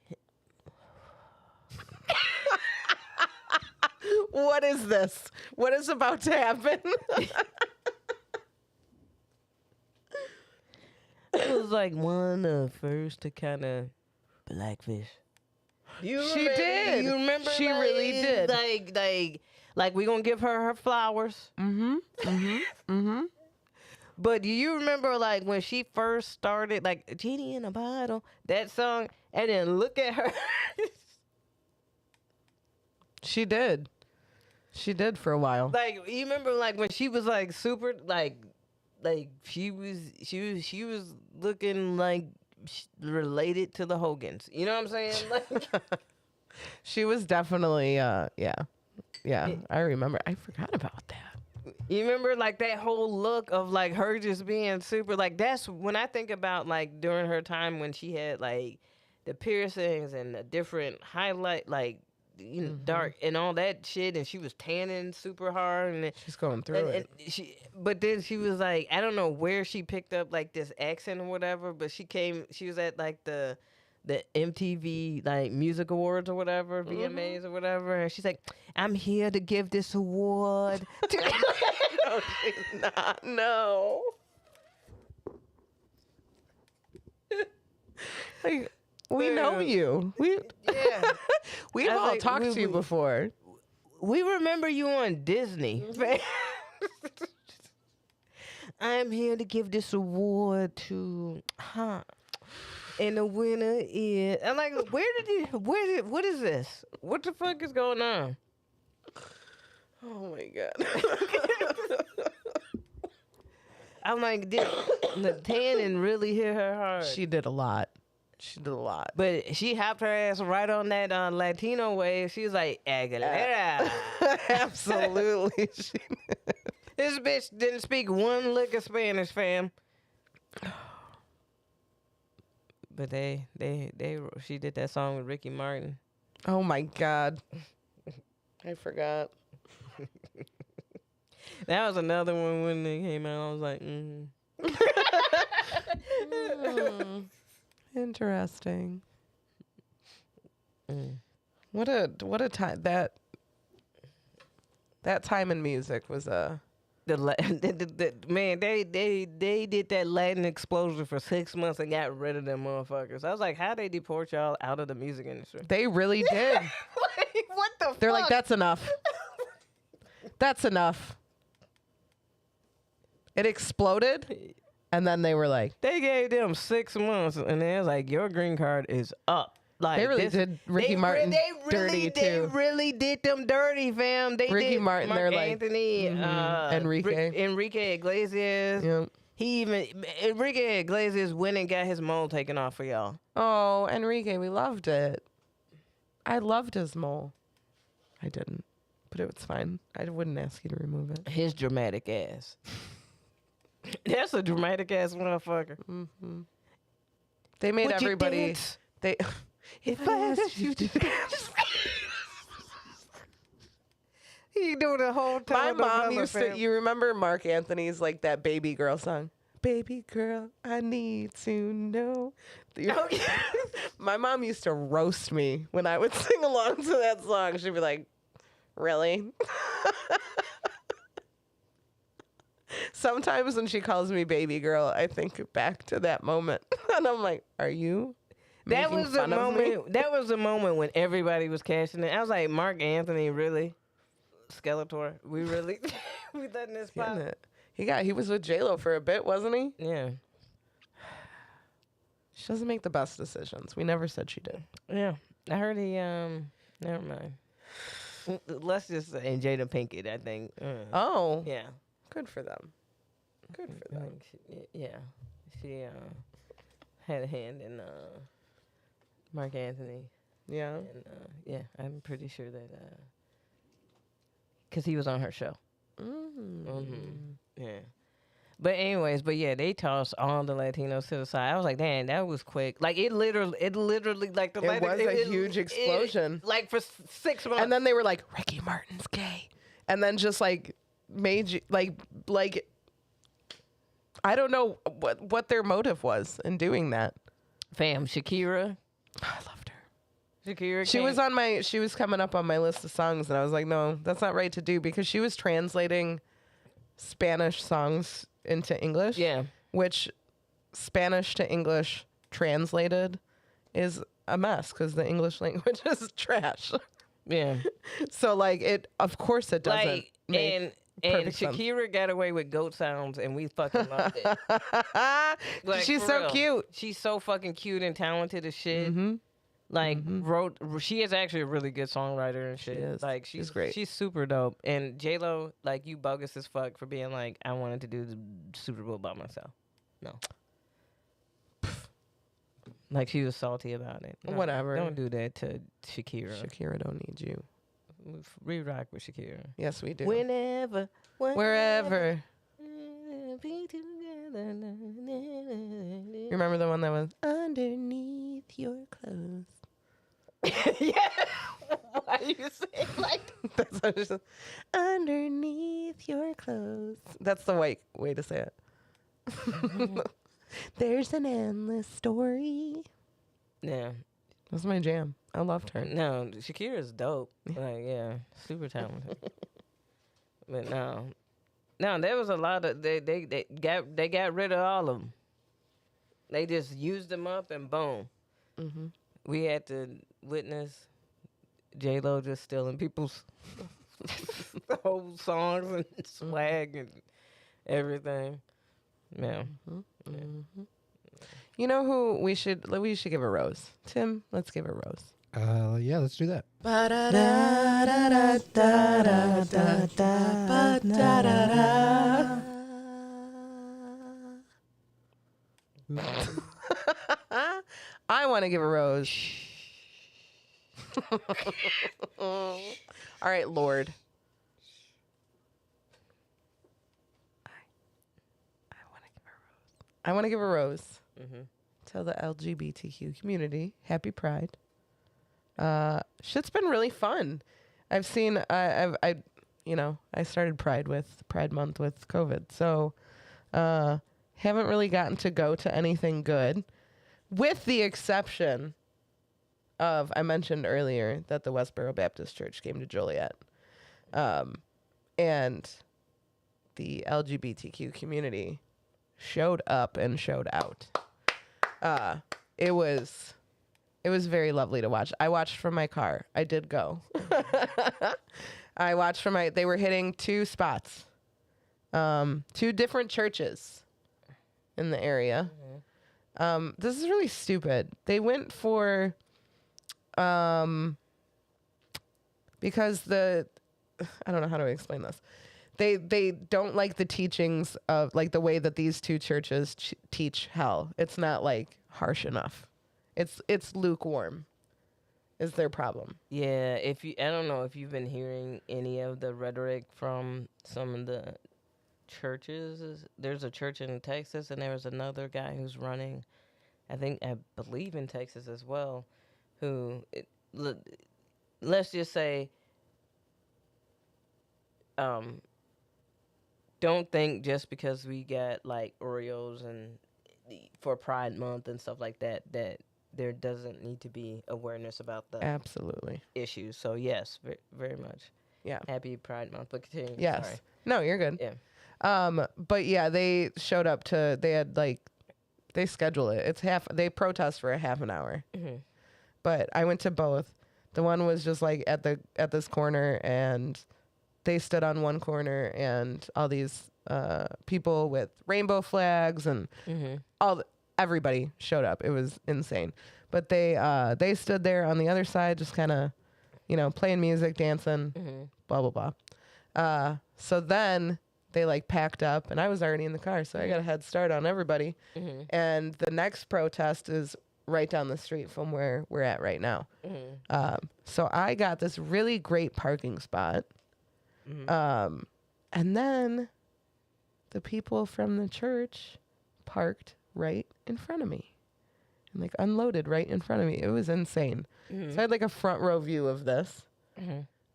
S1: What is this? What is about to happen?
S2: It was like one of the first to kind of blackfish. You
S1: She did.
S2: You remember?
S1: She really did.
S2: Like we gonna give her flowers.
S1: Mm-hmm. Mm-hmm. Mm-hmm.
S2: But do you remember like when she first started, like Genie in a Bottle, that song, and then look at her.
S1: She did. She did for a while.
S2: Like you remember like when she was like super like she was looking like related to the Hogans. You know what I'm saying? Like
S1: She was definitely, yeah. I remember. I forgot about that.
S2: you remember like that whole look of like her just being super like that's when I think about like during her time when she had like the piercings and the different highlight like dark and all that shit and she was tanning super hard and
S1: She's going through it.
S2: but then she was like I don't know where she picked up like this accent or whatever but she was at like the MTV like music awards or whatever VMAs or whatever and she's like I'm here to give this award to
S1: No, she's not. No. Like, we know you.
S2: yeah
S1: We've
S2: I was
S1: all
S2: like,
S1: talked to you before.
S2: we remember you on Disney. I'm here to give this award to, and the winner is. I'm like, what is this? What the fuck is going on?
S1: Oh my God.
S2: I'm like, did the tanning really hit her hard?
S1: She did a lot.
S2: But she hopped her ass right on that Latino wave. She was like, Aguilera.
S1: Absolutely.
S2: This bitch didn't speak one lick of Spanish, fam. But she did that song with Ricky Martin.
S1: Oh my God. I forgot.
S2: That was another one when it came out. I was like,
S1: Interesting.
S2: Mm.
S1: What a time that time in music was
S2: Man, they did that Latin explosion for 6 months and got rid of them motherfuckers. I was like, how they deport y'all out of the music industry?
S1: they really did.
S2: Like, what the fuck?
S1: They're like, that's enough. That's enough. It exploded, and then they were like,
S2: They gave them 6 months, and they was like, your green card is up. Like
S1: They really did Ricky Martin dirty,
S2: they
S1: too.
S2: really did them dirty, fam. They
S1: Ricky
S2: did
S1: Martin,
S2: Mark
S1: they're like,
S2: Anthony,
S1: Enrique.
S2: Enrique Iglesias.
S1: Yep.
S2: He even Enrique Iglesias went and got his mole taken off for y'all.
S1: Oh, Enrique, we loved it. I loved his mole. I didn't, but it was fine. I wouldn't ask you to remove it.
S2: His dramatic ass. That's a dramatic ass motherfucker.
S1: They made
S2: Would you
S1: everybody.
S2: dance?
S1: They. If I asked you to dance.
S2: He do the whole
S1: My
S2: time.
S1: mom used to. You remember Mark Anthony's like that baby girl song? Baby girl, I need to know. My mom used to roast me when I would sing along to that song. She'd be like, "Really?" Sometimes when she calls me baby girl, I think back to that moment, and I'm like, "Are you?"
S2: That
S1: making
S2: was the
S1: fun of me?
S2: moment. That was the moment when everybody was cashing it. I was like, Mark Anthony, really? Skeletor, we really we letting this pop?
S1: Isn't it? He was with J-Lo for a bit, wasn't he?
S2: Yeah,
S1: She doesn't make the best decisions. We never said she did.
S2: yeah. I heard he Never mind. Let's just say Jada Pinkett. I think.
S1: Oh,
S2: Yeah.
S1: good for them. Good for them.
S2: She had a hand in Mark Anthony,
S1: Yeah.
S2: and yeah, I'm pretty sure that because he was on her show. Yeah. But anyways, yeah, they tossed all the Latinos to the side. I was like, damn, that was quick. Like it literally like the
S1: It was a huge explosion.
S2: like for 6 months.
S1: And then they were like, Ricky Martin's gay. And then just like made you like I don't know what their motive was in doing that.
S2: fam, Shakira.
S1: I loved her.
S2: Shakira.
S1: She was coming up on my list of songs, and I was like, no, that's not right to do, because she was translating Spanish songs into English.
S2: Yeah.
S1: Which Spanish to English translated is a mess because the English language is trash.
S2: Yeah.
S1: So like of course it doesn't.
S2: Like
S1: make
S2: and
S1: perfect sense.
S2: Shakira got away with goat sounds, and we fucking loved it. Like,
S1: She's
S2: for
S1: so
S2: real.
S1: cute.
S2: She's so fucking cute and talented as shit.
S1: Mm-hmm.
S2: Like she is actually a really good songwriter and shit.
S1: is.
S2: Like
S1: She's great.
S2: She's super dope. And J-Lo, like, you bogus as fuck for being like, I wanted to do the Super Bowl by myself. No. Like, she was salty about it. No,
S1: Whatever.
S2: Don't do that to Shakira.
S1: Shakira don't need you.
S2: We rock with Shakira.
S1: Yes, we do.
S2: Whenever.
S1: Wherever.
S2: Be together.
S1: Remember the one that was underneath your clothes?
S2: Yeah. Why you say like
S1: That's what I just said. Underneath your clothes. That's the white way to say it. There's an endless story.
S2: Yeah.
S1: That's my jam. I loved her.
S2: No, Shakira's dope. Like, yeah, super talented. But no, there was a lot of they got rid of all of them. They just used them up and boom.
S1: Mm-hmm.
S2: We had to witness J-Lo just stealing people's whole songs and swag and everything. Yeah.
S1: Mm-hmm. You know who we should give a rose? Tim, let's give a rose.
S3: Yeah, let's do that.
S1: I want to give a rose. All right, Lord. I want to give a rose to the LGBTQ community. Happy Pride. Shit's been really fun. I've seen, I started Pride Month with COVID. So, haven't really gotten to go to anything good, with the exception of, I mentioned earlier that the Westboro Baptist Church came to Joliet. And the LGBTQ community showed up and showed out. It was very lovely to watch. I watched from my car. I did go. I watched they were hitting 2 spots. 2 different churches in the area. This is really stupid. They went for Because I don't know how to explain this. They don't like the teachings of like the way that these two churches teach hell. It's not like harsh enough. It's lukewarm. Is their problem?
S2: Yeah, I don't know if you've been hearing any of the rhetoric from some of the churches. There's a church in Texas, and there was another guy who's running, I believe in Texas as well, who, let's just say, don't think just because we got like Oreos and for Pride Month and stuff like that there doesn't need to be awareness about the
S1: Absolutely
S2: issues. So yes, very much.
S1: Yeah.
S2: Happy Pride Month. But continue.
S1: Yes.
S2: Sorry.
S1: No, you're good.
S2: Yeah.
S1: But yeah, they showed up they schedule it. They protest for a half an hour.
S2: Mm-hmm.
S1: But I went to both. The one was just like at this corner, and they stood on one corner, and all these people with rainbow flags and everybody showed up. It was insane. But they stood there on the other side, just kind of, playing music, dancing, blah blah blah. So then they like packed up, and I was already in the car, so I got a head start on everybody. And the next protest is right down the street from where we're at right now. So I got this really great parking spot. And then the people from the church parked right in front of me and like unloaded right in front of me. It was insane. So I had like a front row view of this.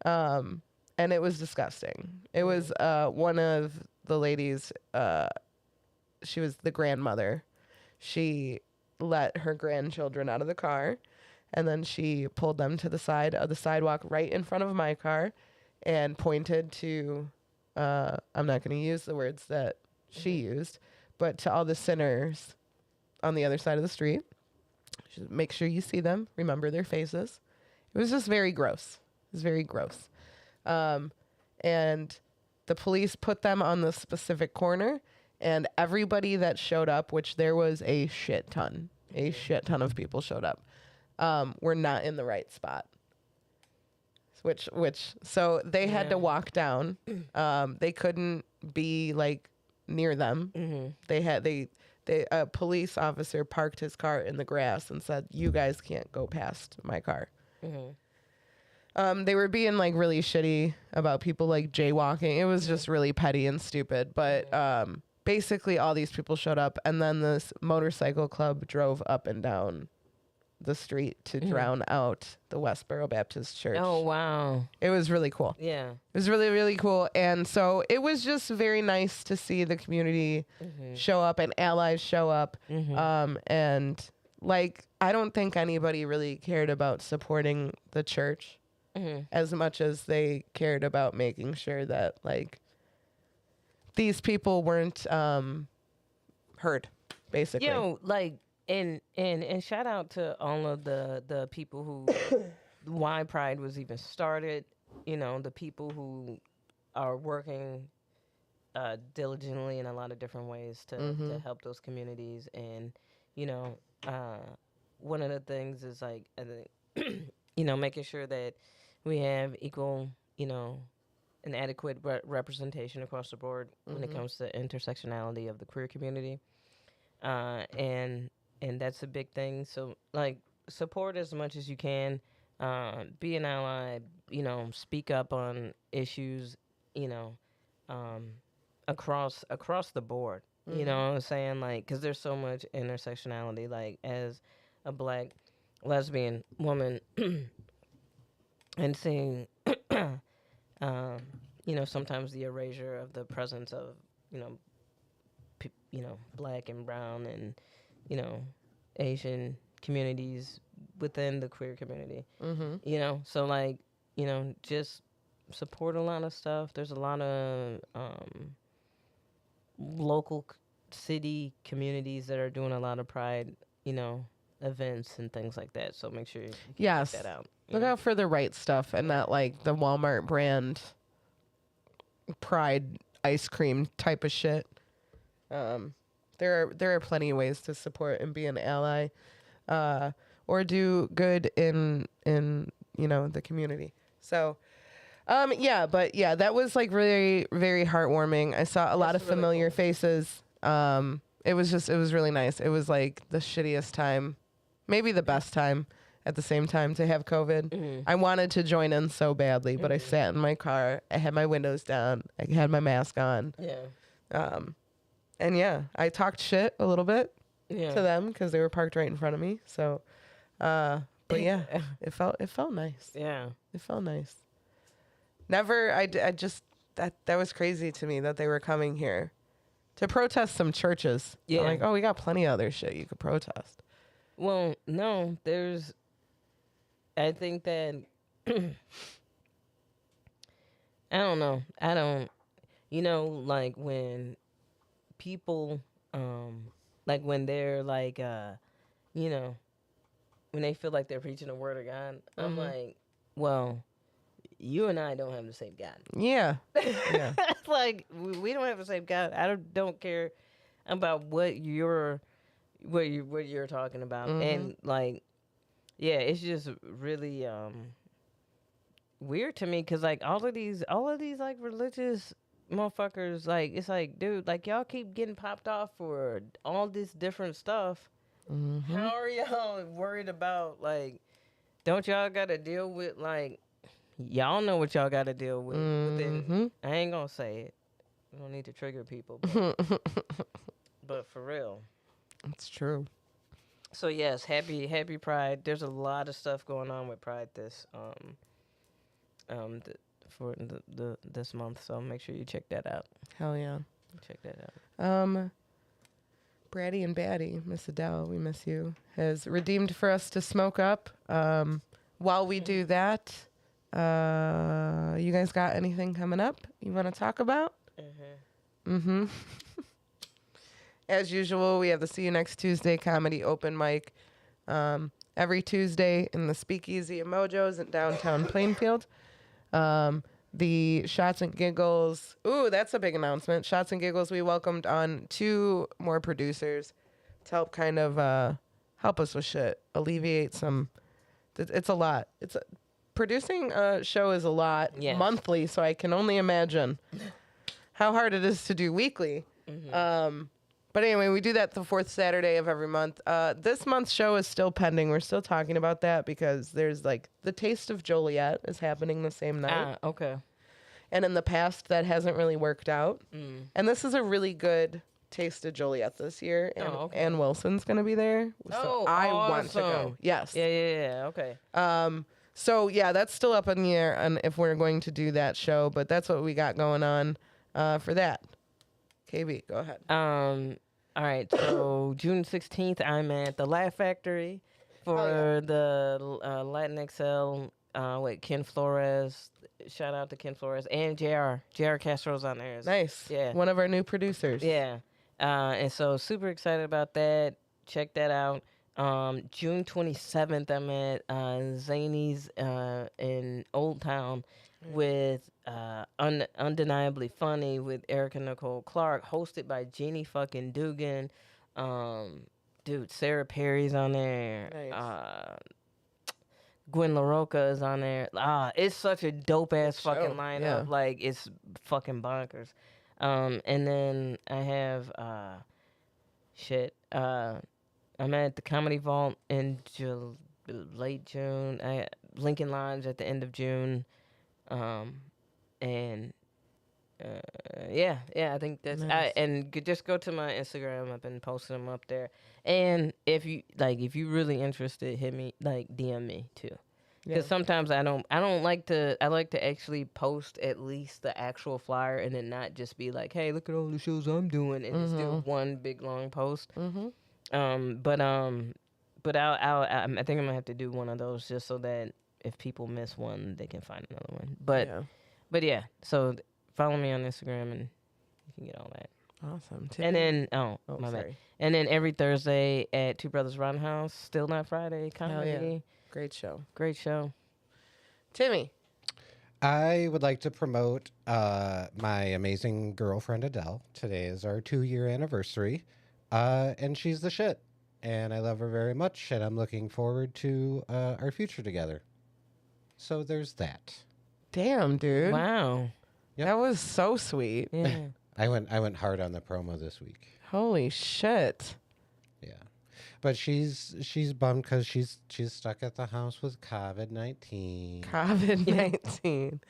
S1: And it was disgusting. It was one of the ladies, she was the grandmother. She let her grandchildren out of the car, and then she pulled them to the side of the sidewalk right in front of my car and pointed to, I'm not going to use the words that she used, but to all the sinners on the other side of the street. Just make sure you see them, remember their faces. It was just very gross. It was very gross. And the police put them on the specific corner, and everybody that showed up, which there was a shit ton of people showed up, were not in the right spot. So they had to walk down. They couldn't be like near them. A police officer parked his car in the grass and said, "You guys can't go past my car." They were being like really shitty about people like jaywalking. It was just really petty and stupid. But basically all these people showed up, and then this motorcycle club drove up and down the street to drown out the Westboro Baptist Church.
S2: Oh, wow.
S1: It was really cool.
S2: Yeah.
S1: It was really, really cool. And so it was just very nice to see the community show up and allies show up. And like, I don't think anybody really cared about supporting the church as much as they cared about making sure that like these people weren't heard, basically.
S2: Like, and shout out to all of the people who why Pride was even started. The people who are working diligently in a lot of different ways to help those communities. And one of the things is like I think making sure that we have equal an adequate representation across the board when it comes to intersectionality of the queer community. And that's a big thing. So, like, support as much as you can. Be an ally. Speak up on issues. Across the board. You know what I'm saying? Like, because there's so much intersectionality. Like, as a Black lesbian woman, and seeing, sometimes the erasure of the presence of, Black and brown and Asian communities within the queer community. So like, just support a lot of stuff. There's a lot of local city communities that are doing a lot of Pride, events and things like that. So make sure you check that out.
S1: Look out for the right stuff and not like the Walmart brand Pride ice cream type of shit. There are plenty of ways to support and be an ally, or or do good in the community. So that was like very, very heartwarming. I saw a lot of familiar faces. It was really nice. It was like the shittiest time, maybe the best time at the same time to have COVID.
S2: Mm-hmm.
S1: I wanted to join in so badly, but I sat in my car. I had my windows down. I had my mask on.
S2: Yeah.
S1: And yeah, I talked shit a little bit
S2: Yeah.
S1: to them because they were parked right in front of me. So, but yeah, it felt nice.
S2: Yeah.
S1: It felt nice. Never, I just, that was crazy to me that they were coming here to protest some churches.
S2: Yeah.
S1: I'm like, oh, we got plenty of other shit you could protest.
S2: Well, no, I think that, I don't know. Like when people, like when they're like, when they feel like they're preaching the word of God, I'm like, well, you and I don't have the same God.
S1: Yeah. Yeah.
S2: Like we don't have the same God. I don't care about what you're talking about. And like, yeah, it's just really weird to me because like all of these like religious motherfuckers, like it's like, dude, like y'all keep getting popped off for all this different stuff. How are y'all worried about, like, don't y'all gotta deal with, like, y'all know what y'all gotta deal with. But then I ain't gonna say it. We don't need to trigger people. But for real.
S1: It's true.
S2: So yes, happy Pride. There's a lot of stuff going on with Pride this this month. So make sure you check that out.
S1: Hell yeah.
S2: Check that out.
S1: Bratty and Batty, Miss Adele, we miss you, has redeemed for us to smoke up. While we do that, you guys got anything coming up you want to talk about? As usual, we have the See You Next Tuesday comedy open mic every Tuesday in the Speakeasy at Mojo's in downtown Plainfield. The Shots and Giggles. Ooh, that's a big announcement. Shots and Giggles, we welcomed on 2 more producers to help kind of help us with shit, alleviate some. It's a lot. Producing a show is a lot monthly, so I can only imagine how hard it is to do weekly. But anyway, we do that the 4th Saturday of every month. This month's show is still pending. We're still talking about that because there's like the Taste of Joliet is happening the same night.
S2: Okay.
S1: And in the past, that hasn't really worked out. And this is a really good Taste of Joliet this year. And Ann Wilson's going to be there. So I want to go. Yes.
S2: Yeah. Okay.
S1: So yeah, that's still up in the air and if we're going to do that show. But that's what we got going on for that. KB, go ahead.
S2: All right. So June 16th, I'm at the Laugh Factory for the Latin XL with Ken Flores. Shout out to Ken Flores and JR Castro's on there.
S1: Nice.
S2: Yeah.
S1: One of our new producers.
S2: Yeah. And so super excited about that. Check that out. June 27th, I'm at Zany's in Old Town with Undeniably Funny with Erica Nicole Clark, hosted by Jeannie fucking Dugan. Dude, Sarah Perry's on there.
S1: Nice.
S2: Gwen LaRocca is on there. It's such a dope ass fucking lineup.
S1: Yeah.
S2: Like, it's fucking bonkers. And then I have I'm at the Comedy Vault in late June. Lincoln Lounge at the end of June. I think that's
S1: nice.
S2: Just go to my Instagram. I've been posting them up there. And if you really interested, hit me, like, DM me too. Because sometimes I like to actually post at least the actual flyer and then not just be like, hey, look at all the shows I'm doing and just do one big long post. But I think I'm gonna have to do one of those just so that if people miss one, they can find another one. But yeah, so follow me on Instagram and you can get all that.
S1: Awesome.
S2: And then
S1: my bad.
S2: And then every Thursday at Two Brothers Roundhouse, Still Not Friday comedy.
S1: Hell yeah. Great show.
S2: Great show.
S1: Timmy.
S3: I would like to promote my amazing girlfriend Adele. Today is our 2-year anniversary, and she's the shit. and I love her very much, and I'm looking forward to our future together. So there's that.
S1: Damn, dude.
S2: Wow.
S3: Yep.
S1: That was so sweet.
S2: Yeah.
S3: I went hard on the promo this week.
S1: Holy shit.
S3: Yeah, but she's bummed because she's stuck at the house with COVID-19.
S1: COVID-19.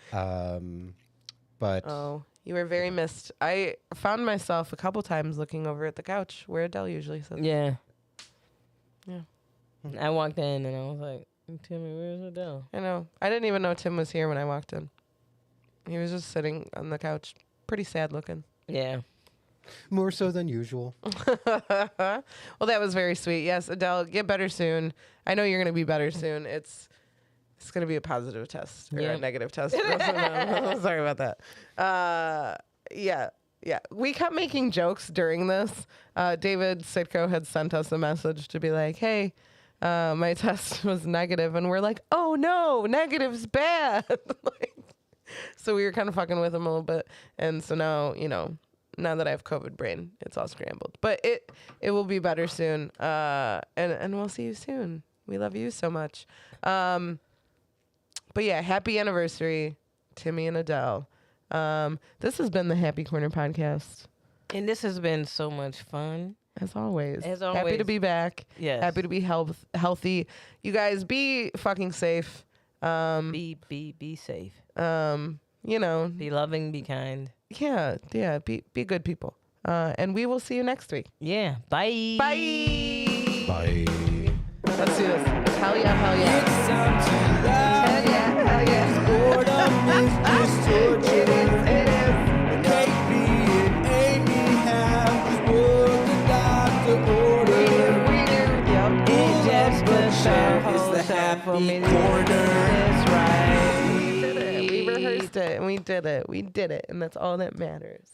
S3: But
S1: Oh, you were very missed. I found myself a couple times looking over at the couch where Adele usually sits.
S2: Yeah.
S1: Yeah.
S2: I walked in and I was like, Timmy, where's Adele?
S1: I know. I didn't even know Tim was here when I walked in. He was just sitting on the couch, pretty sad looking.
S2: Yeah.
S3: more so than usual.
S1: Well, that was very sweet. Yes, Adele, get better soon. I know you're going to be better soon. It's going to be a positive test or a
S2: Yep.
S1: negative test. Sorry about that. Yeah. We kept making jokes during this. David Sitko had sent us a message to be like, hey, my test was negative. And we're like, oh, no, negative's bad. So we were kind of fucking with him a little bit. And so now, now that I have COVID brain, it's all scrambled. But it will be better soon. And we'll see you soon. We love you so much. But yeah, happy anniversary, Timmy and Adele. This has been the Happy Corner podcast.
S2: And this has been so much fun.
S1: As always.
S2: As
S1: Happy to
S2: always.
S1: be back.
S2: Yes.
S1: Happy to be healthy. You guys be fucking safe.
S2: Be safe.
S1: Be
S2: Be loving, be kind.
S1: Yeah, be good people. And we will see you next week.
S2: Yeah. Bye.
S1: Bye.
S3: Bye.
S1: Let's do this. Hell yeah, hell yeah.
S4: It's time to laugh.
S1: Hell yeah, hell yeah.
S4: Boredom is just torture.
S1: It is.
S4: KB and Aimee have what the doctor ordered.
S1: We do. Yep.
S4: Pull up the chair. It's the
S2: Share for
S4: happy
S2: me.
S4: corner.
S2: That's right.
S1: We did it. We rehearsed it and we did it. We did it. And that's all that matters.